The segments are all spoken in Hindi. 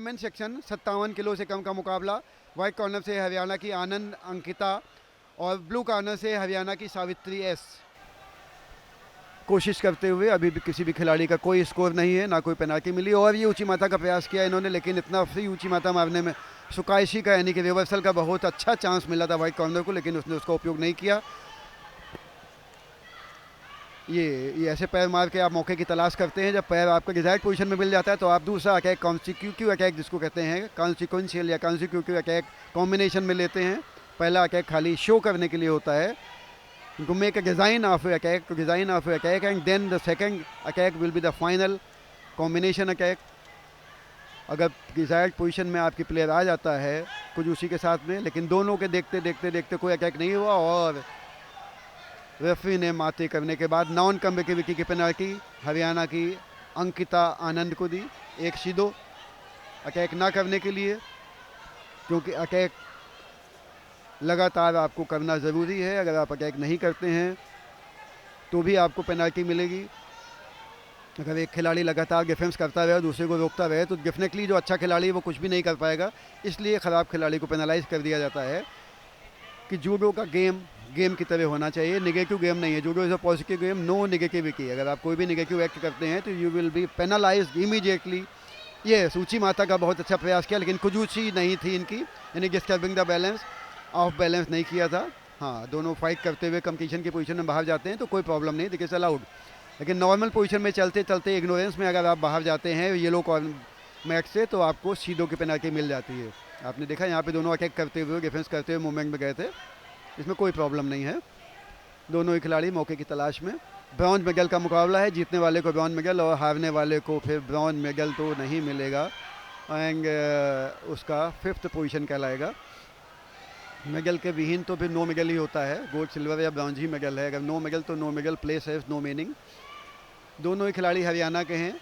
विमेन सेक्शन 57 किलो से कम का मुकाबला। वाइट कॉर्नर से हरियाणा की आनंद अंकिता और ब्लू कॉर्नर से हरियाणा की सावित्री एस। कोशिश करते हुए अभी भी किसी भी खिलाड़ी का कोई स्कोर नहीं है, ना कोई पेनाल्टी मिली। और ये ऊंची माता का प्रयास किया इन्होंने, लेकिन इतना फ्री ऊंची माता मारने में सुकाइशी का यानी कि रिवर्सल का बहुत अच्छा चांस मिला था वाइट कॉर्नर को, लेकिन उसने उसका उपयोग नहीं किया। ये ऐसे पैर मार के आप मौके की तलाश करते हैं। जब पैर आपको डिजायर्ड पोजीशन में मिल जाता है तो आप दूसरा अटैक कॉन्सिक्यूटिव अटैक जिसको कहते हैं, कॉन्सिक्वेंशियल या कॉन्सिक्यूटिव अटैक कॉम्बिनेशन में लेते हैं। पहला अटैक खाली शो करने के लिए होता है, to make a design of a attack, and then the second attack will be the final combination attack. अगर डिजायर्ड पोजीशन में आपकी प्लेयर आ जाता है कुछ उसी के साथ में, लेकिन दोनों के देखते देखते देखते कोई अटैक नहीं हुआ और रेफरी ने माते करने के बाद नॉन कम्बेटिविटी की पेनल्टी हरियाणा की अंकिता आनंद को दी। एक सीधो अटैक ना करने के लिए, क्योंकि अटैक लगातार आपको करना ज़रूरी है। अगर आप अटैक नहीं करते हैं तो भी आपको पेनल्टी मिलेगी। अगर एक खिलाड़ी लगातार डिफेंस करता रहे और दूसरे को रोकता रहे तो डेफिनेटली जो अच्छा खिलाड़ी है वो कुछ भी नहीं कर पाएगा। इसलिए ख़राब खिलाड़ी को पेनलाइज कर दिया जाता है कि जूडो का गेम की तरह होना चाहिए, नेगेटिव गेम नहीं है। Judo is a positive game, no negativity. अगर आप कोई भी नेगेटिव एक्ट करते हैं तो you will be penalised immediately. ये सूची माता का बहुत अच्छा प्रयास किया, लेकिन कुजूची नहीं थी इनकी, यानी disturbing the balance, of balance नहीं किया था। हाँ, दोनों फाइट करते हुए कंपटीशन की पोजीशन में बाहर जाते हैं तो कोई प्रॉब्लम नहीं, दिस अलाउड। लेकिन नॉर्मल पोजीशन में चलते चलते इग्नोरेंस में अगर आप बाहर जाते हैं येलो मैट से तो आपको सीधो की पेनल्टी मिल जाती है। आपने देखा यहाँ पे दोनों अटैक करते हुए डिफेंस करते हुए मूवमेंट में गए थे, इसमें कोई प्रॉब्लम नहीं है। दोनों ही खिलाड़ी मौके की तलाश में। ब्रॉन्ज मेडल का मुकाबला है, जीतने वाले को ब्रॉन्ज मेडल और हारने वाले को फिर ब्रॉन्ज मेडल तो नहीं मिलेगा, एंड उसका 5th पोजीशन कहलाएगा। मेडल के विहीन तो फिर नो मेडल ही होता है, गोल्ड सिल्वर या ब्रॉन्ज ही मेडल है। अगर नो मेडल तो नो मेडल, प्लेस है नो मीनिंग। दोनों ही खिलाड़ी हरियाणा के हैं,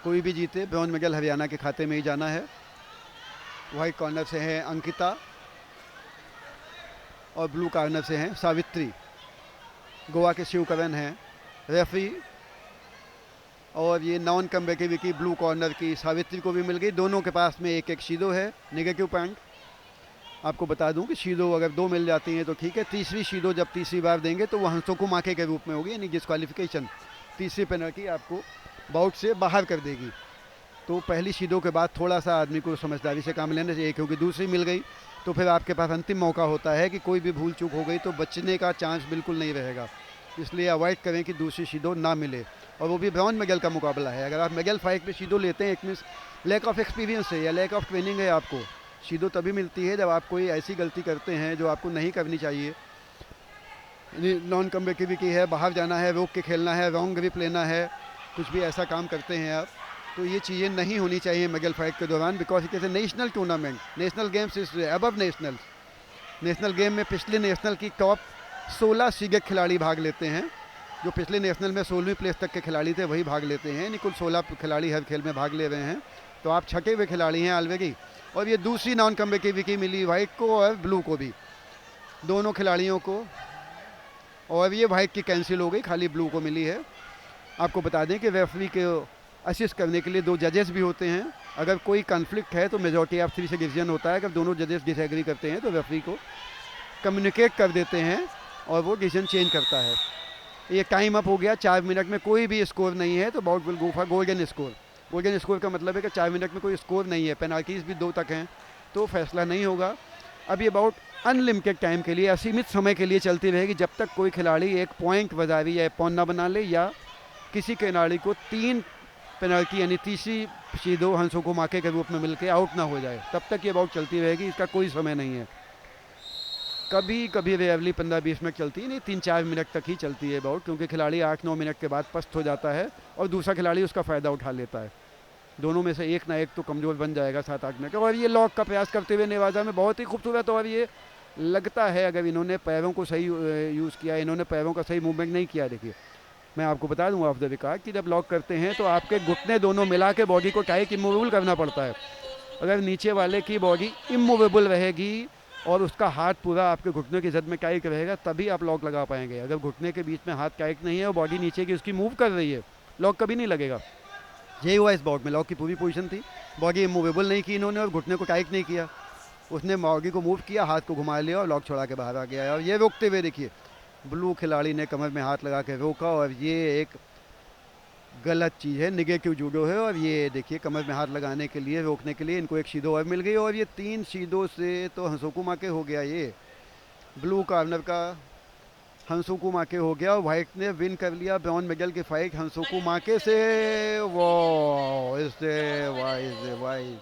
कोई भी जीते ब्रॉन्ज मेडल हरियाणा के खाते में ही जाना है। वाइट कॉर्नर से हैं अंकिता और ब्लू कॉर्नर से हैं सावित्री। गोवा के शिवकरण हैं रेफरी, और ये नॉन कम्बेटिविटी ब्लू कॉर्नर की सावित्री को भी मिल गई। दोनों के पास में एक एक शीदो है, नेगेटिव पॉइंट। आपको बता दूं कि शीदो अगर 2 मिल जाती हैं तो ठीक है, तीसरी शीदो जब तीसरी बार देंगे तो वो हंसोकू माके के रूप में होगी, यानी डिस्क्वालिफिकेशन। तीसरी पेनल्टी आपको बाउट से बाहर कर देगी। तो पहली शीदो के बाद थोड़ा सा आदमी को समझदारी से काम लेना चाहिए, क्योंकि दूसरी मिल गई तो फिर आपके पास अंतिम मौका होता है कि कोई भी भूल चूक हो गई तो बचने का चांस बिल्कुल नहीं रहेगा। इसलिए अवॉइड करें कि दूसरी शीदो ना मिले, और वो भी ब्रॉन्ज मेडल का मुकाबला है। अगर आप मेडल फाइट में शीदो लेते हैं, एक मीन्स लैक ऑफ एक्सपीरियंस है या लैक ऑफ ट्रेनिंग है। आपको शीदो तभी मिलती है जब आप कोई ऐसी गलती करते हैं जो आपको नहीं करनी चाहिए। नॉन कम्बेटिविटी है, बाहर जाना है, रोक के खेलना है, रॉन्ग ग्रिप लेना है, कुछ भी ऐसा काम करते हैं आप, तो ये चीज़ें नहीं होनी चाहिए मेडल फाइट के दौरान, because it is a national tournament. National games is above national. National game में पिछले नेशनल की टॉप 16 सीगेक खिलाड़ी भाग लेते हैं। जो पिछले नेशनल में 16वीं प्लेस तक के खिलाड़ी थे वही भाग लेते हैं, यानी कुल 16 खिलाड़ी हर खेल में भाग ले रहे हैं। तो आप छठे हुए खिलाड़ी हैं ऑलरेडी। और ये दूसरी नॉन कम्बेटिविटी मिली वाइट को और ब्लू को भी, दोनों खिलाड़ियों को। और ये वाइट की कैंसिल हो गई, खाली ब्लू को मिली है। आपको बता दें कि रेफरी के असिस्ट करने के लिए 2 जजेस भी होते हैं। अगर कोई कन्फ्लिक्ट है तो मेजॉरिटी ऑफ 3 से डिसीजन होता है। अगर दोनों जजेस डिसएग्री करते हैं तो रेफरी को कम्युनिकेट कर देते हैं और वो डिसीजन चेंज करता है। ये टाइम अप हो गया, 4 मिनट में कोई भी स्कोर नहीं है तो bout will go for golden score. Golden score का मतलब है कि 4 मिनट में कोई स्कोर नहीं है, पेनाल्टीज भी 2 तक हैं तो फैसला नहीं होगा। अब ये बाउट अनलिमिटेड टाइम के लिए, असीमित समय के लिए चलती रहेगी, जब तक कोई खिलाड़ी एक पॉइंट बजारी या पौना बना ले या किसी खिलाड़ी को 3 पेनल्टी यानी तीसरी शीदो हंसोकू माके के रूप में मिलकर आउट ना हो जाए, तब तक ये बाउट चलती रहेगी। इसका कोई समय नहीं है। कभी कभी रेयरली 15-20 मिनट चलती है, नहीं 3-4 मिनट तक ही चलती है बाउट, क्योंकि खिलाड़ी 8-9 मिनट के बाद पस्त हो जाता है और दूसरा खिलाड़ी उसका फ़ायदा उठा लेता है। दोनों में से एक ना एक तो कमज़ोर बन जाएगा 7-8 मिनट। और ये लॉक का प्रयास करते हुए नेवाजा में बहुत ही खूबसूरत, और ये लगता है अगर इन्होंने पैरों को सही यूज़ किया, इन्होंने पैरों का सही मूवमेंट नहीं किया। देखिए मैं आपको बता दूँ ऑफ द रिकॉर्ड कि जब लॉक करते हैं तो आपके घुटने दोनों मिला के बॉडी को टाइट इमूवेबल करना पड़ता है। अगर नीचे वाले की बॉडी इमूवेबल रहेगी और उसका हाथ पूरा आपके घुटने की जद में टाइट रहेगा तभी आप लॉक लगा पाएंगे। अगर घुटने के बीच में हाथ टाइट नहीं है और बॉडी नीचे की उसकी मूव कर रही है, लॉक कभी नहीं लगेगा। यही हुआ इस बाउट में, लॉक की पूरी पोजीशन थी, बॉडी मूवेबल नहीं की इन्होंने और घुटने को टाइट नहीं किया, उसने बॉडी को मूव किया, हाथ को घुमा लिया और लॉक छोड़ा के बाहर आ गया। और ये रोकते हुए देखिए ब्लू खिलाड़ी ने कमर में हाथ लगा के रोका, और ये एक गलत चीज़ है, नेगेटिव जूडो है। और ये देखिए कमर में हाथ लगाने के लिए, रोकने के लिए इनको एक शीदो और मिल गई, और ये 3 शीदों से तो हंसोकू माके हो गया। ये ब्लू कॉर्नर का हंसोकू माके हो गया, और वाइट ने विन कर लिया ब्रॉन्ज मेडल की फाइट हंसोकू माके से। वो इससे वाइज वाइज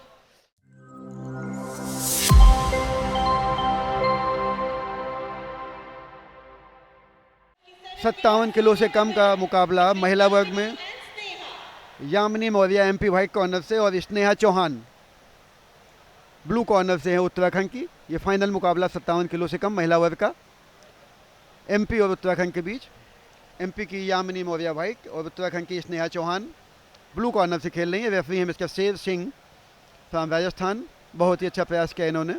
57 किलो से कम का मुकाबला महिला वर्ग में। Yamini Maurya MP white corner से और स्नेहा चौहान ब्लू कॉर्नर से है उत्तराखंड की। ये फाइनल मुकाबला 57 किलो से कम महिला वर्ग का एमपी और उत्तराखंड के बीच। एमपी की यामिनी मौर्य व्हाइट और उत्तराखंड की स्नेहा चौहान ब्लू कॉर्नर से खेल रही है। रेफरी है मिस्टर शेर सिंह फ्रॉम राजस्थान। बहुत ही अच्छा प्रयास किया इन्होंने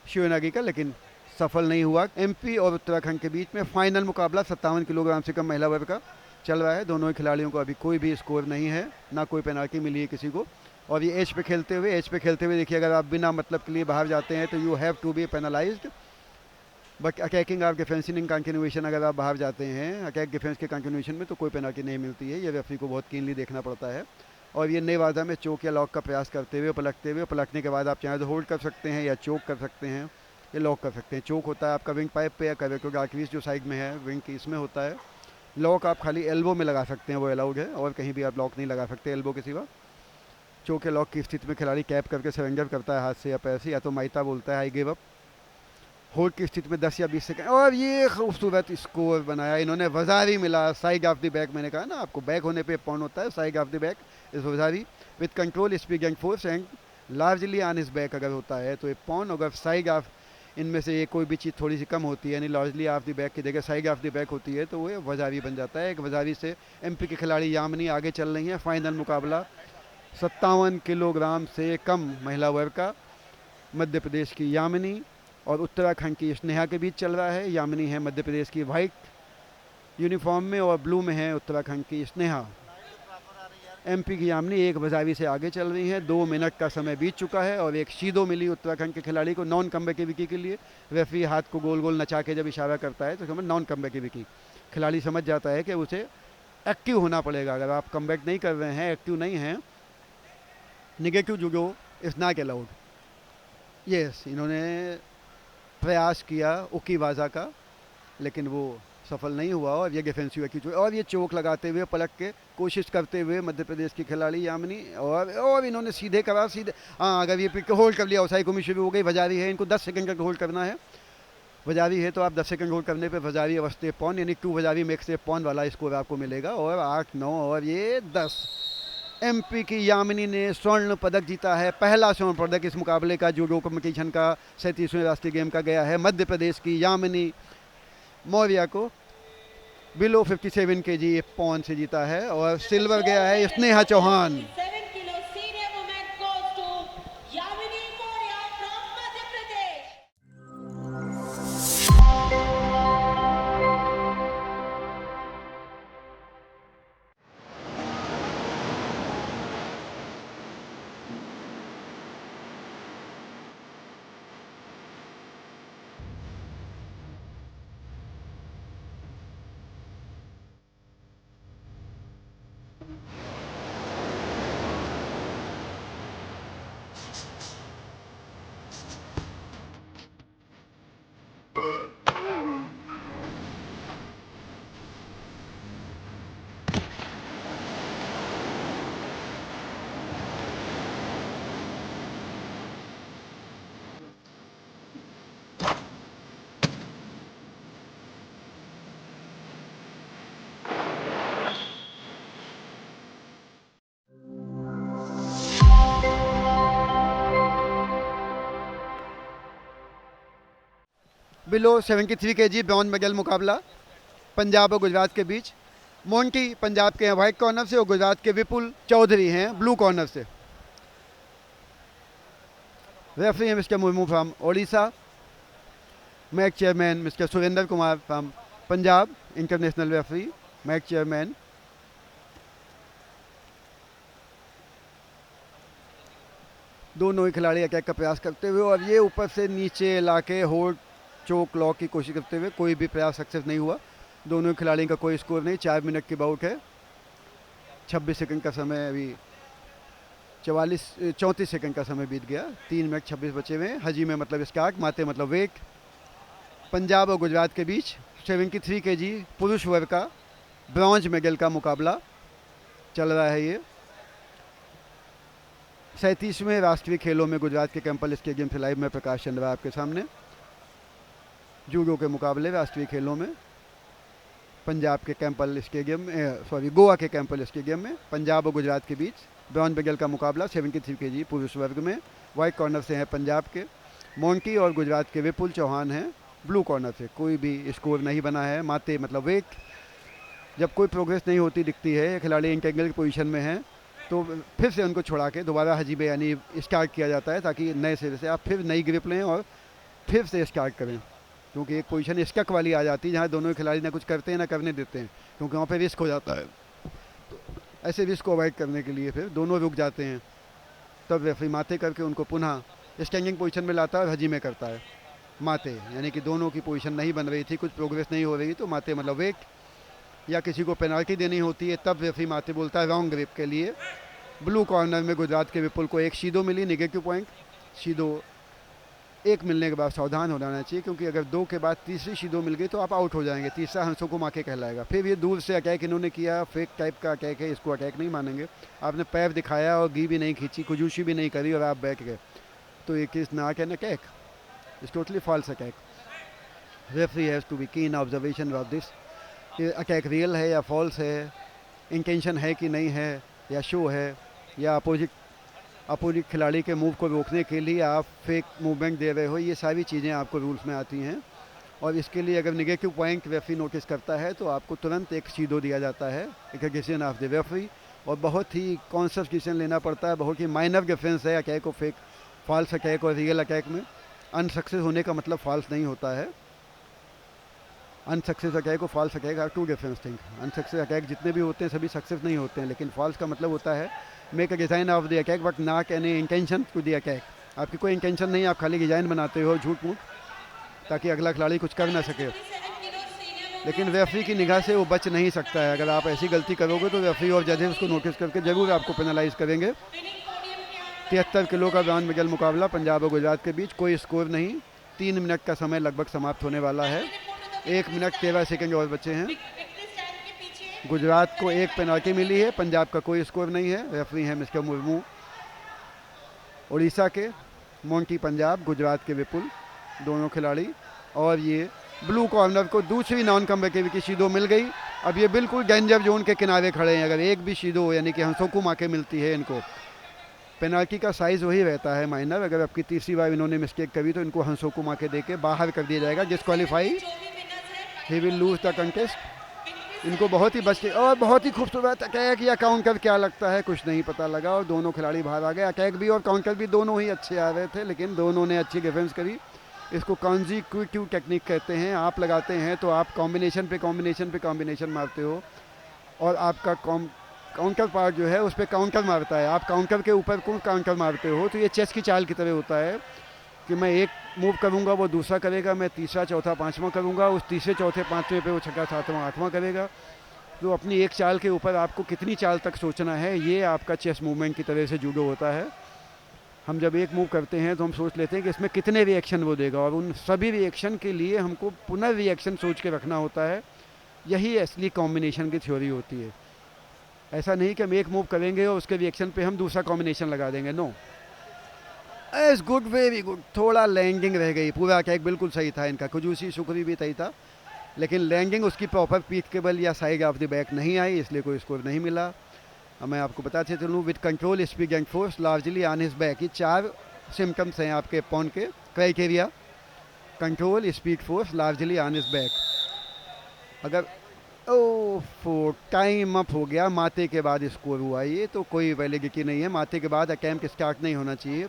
शिवनागी का, लेकिन सफल नहीं हुआ। एमपी और उत्तराखंड के बीच में फाइनल मुकाबला 57 किलोग्राम से कम महिला वर्ग का चल रहा है। दोनों ही खिलाड़ियों को अभी कोई भी स्कोर नहीं है, ना कोई पेनाल्टी मिली है किसी को। और ये एज पे खेलते हुए देखिए, अगर आप बिना मतलब के लिए बाहर जाते हैं तो you have to be penalised. But attacking आप डिफेंसिंग कंटिन्यूएशन, अगर आप बाहर जाते हैं अटैक डिफेंस के कंटिन्यूएशन में, तो कोई पेनाल्टी नहीं मिलती है। ये रेफरी को बहुत कीनली देखना पड़ता है। और ये नेवादा में चोक या लॉक का प्रयास करते हुए, पलटने के बाद आप चाहें तो होल्ड कर सकते हैं या चोक कर सकते हैं या लॉक कर सकते हैं। चोक होता है आपका विंग पाइप पे या क्योंकि आर्टरीज जो साइड में है विंग की, इसमें होता है। लॉक आप खाली एल्बो में लगा सकते हैं, वो अलाउड है, और कहीं भी आप लॉक नहीं लगा सकते एल्बो के सिवा। चोक या लॉक की स्थिति में खिलाड़ी कैप करके सरेंडर करता है हाथ से या पैर से, या तो माइता बोलता है आई गिव अप। होल्ड की स्थिति में 10 या 20 सेकंड। और ये खूबसूरत स्कोर बनाया इन्होंने। वजारी मिला साइड ऑफ द बैक। मैंने कहा ना आपको, बैक होने पे पॉइंट होता है, साइड ऑफ द बैक इस वजारी with control speed and force and largely on इस बैक अगर होता है तो ये पॉन। अगर साइड ऑफ इनमें से ये कोई भी चीज़ थोड़ी सी कम होती है, यानी लार्जली ऑफ द बैक की जगह साइड ऑफ द बैक होती है, तो वो वजारी बन जाता है। एक वजारी से एमपी के खिलाड़ी यामिनी आगे चल रही हैं। फाइनल मुकाबला 57 किलोग्राम से कम महिला वर्ग का मध्य प्रदेश की यामिनी और उत्तराखंड की स्नेहा के बीच चल रहा है। यामिनी है मध्य प्रदेश की वाइट यूनिफॉर्म में और ब्लू में है उत्तराखंड की स्नेहा। एमपी की यामिनी एक वजावी से आगे चल रही हैं। 2 मिनट का समय बीत चुका है और एक शीदो मिली उत्तराखंड के खिलाड़ी को नॉन कमबैक की विकी के लिए। रेफरी हाथ को गोल गोल नचा के जब इशारा करता है तो समझ नॉन कमबैक की विकी। खिलाड़ी समझ जाता है कि उसे एक्टिव होना पड़ेगा। अगर आप कमबैक नहीं कर रहे हैं, एक्टिव नहीं हैं, negative judo is not allowed. Yes, इन्होंने प्रयास किया उकीबाजा का, लेकिन वो सफल नहीं हुआ और ये डिफेंसिव की और ये चोक लगाते हुए पलट के कोशिश करते हुए मध्य प्रदेश की खिलाड़ी यामिनी। और इन्होंने सीधे करा, सीधे हाँ, अगर ये पिक होल्ड कर लिया उसाई को शुरू हो गई। वजारी है, इनको 10 सेकंड तक होल्ड करना है। वजारी है तो आप 10 सेकंड होल्ड करने पे वजारी अवस्थे पॉन, यानी 2 वजारी मेक से पॉन वाला स्कोर आपको मिलेगा। और 8-9 और ये 10। एमपी की यामिनी ने स्वर्ण पदक जीता है। पहला स्वर्ण पदक इस मुकाबले का जूडो कॉम्पिटिशन का 37वें राष्ट्रीय गेम का गया है मध्य प्रदेश की यामिनी मौर्य को। बिलो 57 kg पॉन से जीता है। और सिल्वर गया है Sneha Chauhan. Below 73 kg bronze medal मुकाबला पंजाब और गुजरात के बीच। मोंटी पंजाब के हैं व्हाइट कॉर्नर से और गुजरात के विपुल चौधरी हैं ब्लू कॉर्नर से। रेफरी है mister Murmu from Odisha. Match chairman mister Surendra Kumar from Punjab international referee. Match chairman दोनों ही खिलाड़ी अटैक का प्रयास करते हुए, और ये ऊपर से नीचे लाके होल्ड चोक लॉक की कोशिश करते हुए कोई भी प्रयास सक्सेस नहीं हुआ। दोनों खिलाड़ियों का कोई स्कोर नहीं। 4 मिनट की बाउट है, 26 सेकंड का समय, अभी 34 सेकंड का समय बीत गया। 3 मिनट 26 बचे हुए। हजी में मतलब स्टार्ट, माते मतलब वेट। पंजाब और गुजरात के बीच 73 केजी पुरुष वर्ग का ब्रॉन्ज मेडल का मुकाबला चल रहा है। ये 37वें राष्ट्रीय खेलों में गुजरात के कैंपल स्टेडियम से लाइव में प्रकाश चंद रहा आपके सामने। जूडो के मुकाबले राष्ट्रीय खेलों में पंजाब के कैंपल स्टेडियम में, गोवा के कैंपल स्टेडियम में पंजाब और गुजरात के बीच ब्रॉन्ज मेडल का मुकाबला 73 केजी पुरुष वर्ग में। वाइट कॉर्नर से हैं पंजाब के मोंटी और गुजरात के विपुल चौहान हैं ब्लू कॉर्नर से। कोई भी स्कोर नहीं बना है। माते मतलब वेट। जब कोई प्रोग्रेस नहीं होती दिखती है, खिलाड़ी इंटेंगल की पोजीशन में हैं, तो फिर से उनको छुड़ा के दोबारा हजीबे यानी स्टार्ट किया जाता है, ताकि नए सिरे से आप फिर नई ग्रिप लें और फिर से स्टार्ट करें। क्योंकि एक पोजीशन स्टक वाली आ जाती है जहाँ दोनों खिलाड़ी ना कुछ करते हैं ना करने देते हैं, क्योंकि वहाँ पे रिस्क हो जाता है। तो ऐसे रिस्क को अवॉइड करने के लिए फिर दोनों रुक जाते हैं, तब रेफरी माते करके उनको पुनः स्टैंडिंग पोजीशन में लाता है और हजीमे करता है। माते यानी कि दोनों की पोजीशन नहीं बन रही थी, कुछ प्रोग्रेस नहीं हो रही, तो माते मतलब वेट। या किसी को पेनल्टी देनी होती है तब रेफरी माते बोलता है रॉन्ग ग्रिप के लिए। ब्लू कॉर्नर में गुजरात के विपुल को एक शीदो मिली, नेगेटिव पॉइंट। शीदो एक मिलने के बाद सावधान हो जाना चाहिए, क्योंकि अगर 2 के बाद तीसरी शीदो मिल गई तो आप आउट हो जाएंगे। तीसरा हंसों को माके कहलाएगा। फिर ये दूर से अटैक इन्होंने किया, फेक टाइप का अटैक है, इसको अटैक नहीं मानेंगे। आपने पैर दिखाया और गी भी नहीं खींची, कुजूशी भी नहीं करी और आप बैठ गए, तो ये किस नाक an attack, it's totally false attack. Referee has to be keen observation of this. ये अटैक रियल है या फॉल्स है, इंटेंशन है कि नहीं है, या शो है, या अपोजिट खिलाड़ी के मूव को रोकने के लिए आप फेक मूवमेंट दे रहे हो। ये सारी चीज़ें आपको रूल्स में आती हैं, और इसके लिए अगर नेगेटिव पॉइंट रेफरी नोटिस करता है तो आपको तुरंत एक शीदो दिया जाता है, एक डिसीजन ऑफ द रेफरी। और बहुत ही कॉन्शियस डिसीजन लेना पड़ता है। बहुत ही माइनर डिफरेंस है अटैक और फेक, फॉल्स अटैक और रियल अटैक में। अनसक्सेस होने का मतलब फॉल्स नहीं होता है। अनसक्सेस अटैक और false attack are two different thing. Unsuccess attack जितने भी होते हैं सभी सक्सेस नहीं होते हैं, लेकिन फॉल्स का मतलब होता है make a design of the attack but not any intention to the attack. आपकी कोई इंटेंशन नहीं, आप खाली डिज़ाइन बनाते हो झूठ मूठ, ताकि अगला खिलाड़ी कुछ कर ना सके। लेकिन रेफरी की निगाह से वो बच नहीं सकता है। अगर आप ऐसी गलती करोगे तो रेफरी और जजेस उसको नोटिस करके ज़रूर आपको पेनलाइज करेंगे। 73 किलो का ब्रॉन्ज मेडल मुकाबला पंजाब और गुजरात के बीच, कोई स्कोर नहीं। 3 मिनट का समय लगभग समाप्त होने वाला है। 1 मिनट 13 सेकंड और बचे हैं। गुजरात को एक पेनल्टी मिली है, पंजाब का कोई स्कोर नहीं है। रेफरी हैं मिस्टर मुर्मू, उड़ीसा के मोंटी पंजाब, गुजरात के विपुल, दोनों खिलाड़ी। और ये ब्लू कॉर्नर को दूसरी नॉन कम्बेटिव की शीदो मिल गई। अब ये बिल्कुल डेंजर जोन के किनारे खड़े हैं। अगर एक भी शीदो यानी कि हंसोकू माके मिलती है इनको, पेनल्टी का साइज़ वही रहता है माइनर। अगर आपकी तीसरी बार इन्होंने मिस्टेक करी तो इनको हंसोकू माके दे के बाहर कर दिया जाएगा, disqualify. He will lose the contest. इनको बहुत ही बच और बहुत ही खूबसूरत अटैक या काउंटर क्या लगता है कुछ नहीं पता लगा, और दोनों खिलाड़ी बाहर आ गए। अटैक भी और काउंटर भी दोनों ही अच्छे आ रहे थे, लेकिन दोनों ने अच्छी डिफेंस करी। इसको कॉन्जिक्यूटिव टेक्निक कहते हैं। आप लगाते हैं तो आप कॉम्बिनेशन पे कॉम्बिनेशन मारते हो, और आपका काउंटर पार्ट जो है उस पर काउंटर मारता है। आप काउंटर के ऊपर कोई काउंटर मारते हो, तो ये चेस की चाल की तरह होता है कि मैं एक मूव करूंगा, वो दूसरा करेगा, मैं तीसरा चौथा पांचवा करूंगा, उस तीसरे चौथे पांचवें पे वो छठा सातवां आठवां करेगा। तो अपनी एक चाल के ऊपर आपको कितनी चाल तक सोचना है, ये आपका चेस मूवमेंट की तरह से जूडो होता है। हम जब एक मूव करते हैं तो हम सोच लेते हैं कि इसमें कितने रिएक्शन वो देगा, और उन सभी रिएक्शन के लिए हमको पुनः रिएक्शन सोच के रखना होता है। यही असली कॉम्बिनेशन की थ्योरी होती है। ऐसा नहीं कि हम एक मूव करेंगे और उसके रिएक्शन पे हम दूसरा कॉम्बिनेशन लगा देंगे, no. As good, very good. थोड़ा लैंडिंग रह गई, पूरा अटैक बिल्कुल सही था इनका, कुजूसी शुक्री भी सही था, लेकिन लैंडिंग उसकी प्रॉपर पीक के बल या साइड ऑफ द बैक नहीं आई, इसलिए कोई स्कोर नहीं मिला। अब मैं आपको बताते चलूँ, with control, speed and force largely on his back, ये 4 सिम्टम्स हैं आपके पॉन के criteria. Control, speed, force, largely on his back. अगर टाइम अप हो गया, माते के बाद स्कोर हुआ, ये तो कोई वैलिडिटी नहीं है। माते के बाद अटैम्प्ट स्टार्ट नहीं होना चाहिए।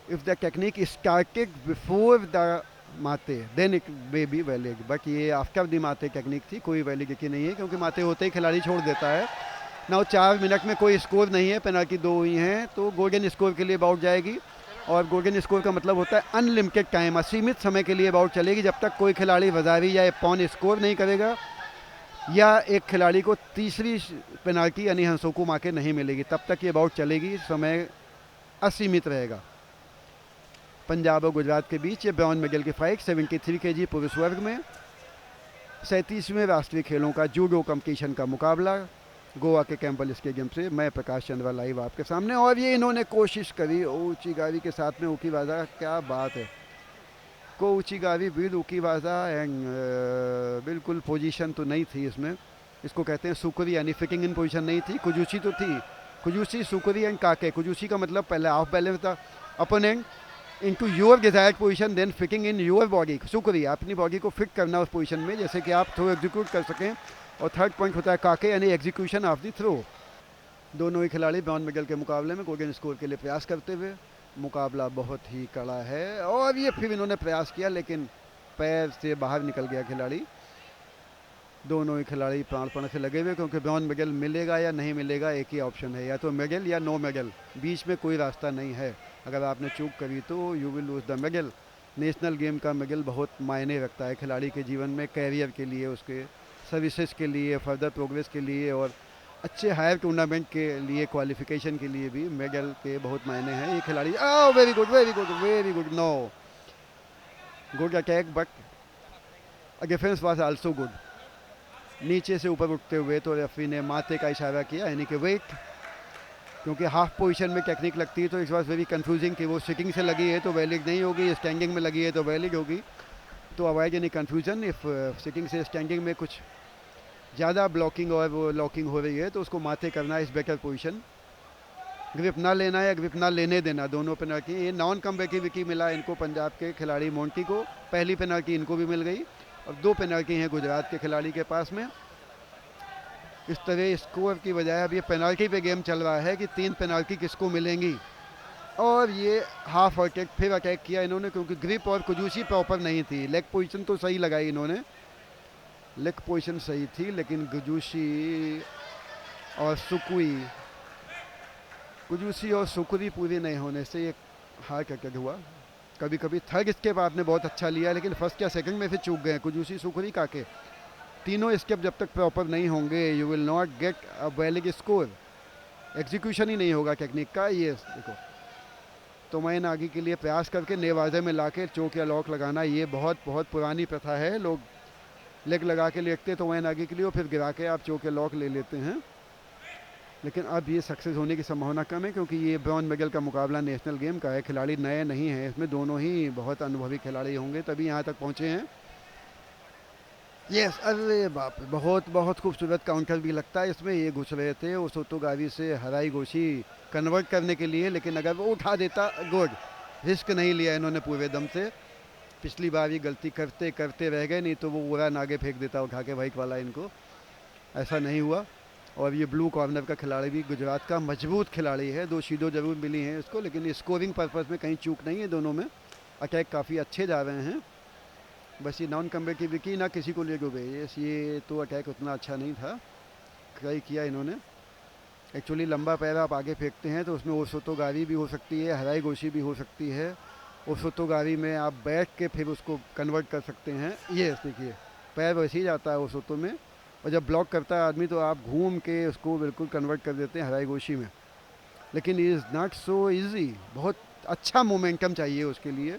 If the technique started before the माते then it may be valid, but ये आफ्टर द माते टेक्निक थी, कोई वैलिडिटी नहीं है, क्योंकि माते होते ही खिलाड़ी छोड़ देता है। ना 4 मिनट में कोई स्कोर नहीं है, पेनल्टी 2 हुई हैं, तो गोल्डन स्कोर के लिए बाउट जाएगी। और गोल्डन स्कोर का मतलब होता है अनलिमिटेड टाइम, असीमित समय के लिए बाउट चलेगी, जब तक कोई खिलाड़ी वजारी या पौन स्कोर नहीं करेगा या एक खिलाड़ी को तीसरी पेनल्टी यानी हंसोकू मार्के नहीं मिलेगी, तब तक ये बाउट चलेगी, समय असीमित रहेगा। पंजाब और गुजरात के बीच ये ब्राउन मेडल की फाइट 73 केजी पुरुष वर्ग में 37वें राष्ट्रीय खेलों का जूडो कंपटीशन का मुकाबला गोवा के कैंपबेल स्टेडियम से। मैं प्रकाश चंद्रा लाइव आपके सामने। और ये इन्होंने कोशिश करी ऊचीगावी के साथ में उकीवाजा, क्या बात है, को ऊचीगावी विद उकीवाजा एंड बिल्कुल पोजीशन तो नहीं थी इसमें, इसको कहते हैं सुकुरी यानी फिटिंग इन पोजीशन नहीं थी। कुजूसी तो थी, कुजूसी सुकुरी एंड काके। कुजूसी का मतलब पहले ऑफ बैलेंस था, opponent into your desired position then fitting in your body. सुकुरी अपनी बॉडी को फिट करना उस पोजीशन में जैसे कि आप थ्रो एग्जीक्यूट कर सकें। और थर्ड पॉइंट होता है काके यानी एग्जीक्यूशन ऑफ द थ्रो। दोनों ही खिलाड़ी ब्राउन मेडल के मुकाबले में गोल्डन स्कोर के लिए प्रयास करते हुए, मुकाबला बहुत ही कड़ा है। और ये फिर इन्होंने प्रयास किया लेकिन पैर से बाहर निकल गया खिलाड़ी। दोनों ही खिलाड़ी प्राणपण से लगे हुए, क्योंकि ब्राउन मेडल मिलेगा या नहीं मिलेगा एक ही ऑप्शन है, या तो मेडल या नो मेडल, बीच में कोई रास्ता नहीं है। अगर आपने चूक करी तो you will lose the medal. National game का मेडल बहुत मायने रखता है खिलाड़ी के जीवन में, कैरियर के लिए, उसके सर्विसेज के लिए, फर्दर प्रोग्रेस के लिए और अच्छे हायर टूर्नामेंट के लिए, क्वालिफिकेशन के लिए भी मेडल के बहुत मायने हैं। ये खिलाड़ी very good very good very good, no good attack but defence was also good. नीचे से ऊपर उठते हुए तो रेफरी ने माथे का इशारा किया यानी कि वेट, क्योंकि हाफ पोजीशन में टेक्निक लगती है तो इस बार वेरी कंफ्यूजिंग कि वो सिटिंग से लगी है तो वैलिड नहीं होगी, स्टैंडिंग में लगी है तो वैलिड होगी। तो avoid any confusion, if sitting से स्टैंडिंग में कुछ ज़्यादा ब्लॉकिंग और वो लॉकिंग हो रही है तो उसको माथे करना इस बेटर पोजीशन। ग्रिप ना लेना या ग्रिप ना लेने देना, दोनों पेनल्टी। ये नॉन कमबैक विकी मिला इनको पंजाब के खिलाड़ी मोंटी को, पहली पेनल्टी इनको भी मिल गई और 2 पेनल्टी हैं गुजरात के खिलाड़ी के पास में। इस तरह स्कोर की बजाय अब ये पेनल्टी पे गेम चल रहा है कि 3 पेनल्टी किसको मिलेंगी। और ये हाफ अटैक, फिर अटैक किया इन्होंने, क्योंकि ग्रिप और कुजूसी प्रॉपर नहीं थी। लेग पोजीशन तो सही लगाई इन्होंने, लेग पोजीशन सही थी, लेकिन कुजूसी और सुकुरी पूरी नहीं होने से ये हार्ड अटैक हुआ। कभी कभी थर्ड स्टेप आपने बहुत अच्छा लिया लेकिन फर्स्ट या सेकंड में फिर चूक गए कुजूसी, सुकुरी, काके। तीनों स्टेप जब तक प्रॉपर नहीं होंगे you will not get a valid score, execution ही नहीं होगा टेक्निक का। ये देखो तो मैं आगे के लिए प्रयास करके नेवाजे में लाके चौक या लॉक लगाना, ये बहुत बहुत पुरानी प्रथा है। लोग लेग लगा के लेटते तो वैन आगे के लिए और फिर गिरा के आप चौक या लॉक ले लेते हैं, लेकिन अब ये सक्सेस होने की संभावना कम है क्योंकि ये ब्रॉन्ज मेडल का मुकाबला नेशनल गेम का है। खिलाड़ी नए नहीं हैं इसमें, दोनों ही बहुत अनुभवी खिलाड़ी होंगे तभी यहाँ तक पहुँचे हैं। यस, अरे बाप रे, बहुत बहुत खूबसूरत काउंटर भी लगता है इसमें। ये घुस रहे थे उस ओटोगावी से हराई गोशी कन्वर्ट करने के लिए, लेकिन अगर वो उठा देता गुड, रिस्क नहीं लिया इन्होंने पूरे दम से। पिछली बार ये गलती करते करते रह गए, नहीं तो वो उड़ान आगे फेंक देता उठा के वाइट वाला इनको, ऐसा नहीं हुआ। और ये ब्लू कॉर्नर का खिलाड़ी भी गुजरात का मजबूत खिलाड़ी है, 2 शीडो जरूर मिली हैं इसको, लेकिन स्कोरिंग पर्पज़ में कहीं चूक नहीं है दोनों में। अटैक काफ़ी अच्छे जा रहे हैं, बस ये नॉन कम्बेटिव विकी ना किसी को ले गए। ये तो अटैक उतना अच्छा नहीं था, ट्राई किया इन्होंने। एक्चुअली लंबा पैर आप आगे फेंकते हैं तो उसमें ओसोतोगारी भी हो सकती है, हराई गोशी भी हो सकती है। ओसोतोगारी में आप बैठ के फिर उसको कन्वर्ट कर सकते हैं। ये देखिए पैर वैसे ही जाता है ओसोतो में, और जब ब्लॉक करता है आदमी तो आप घूम के उसको बिल्कुल कन्वर्ट कर देते हैं हराई गोशी में। लेकिन इज़ नॉट सो इजी, बहुत अच्छा मोमेंटम चाहिए उसके लिए।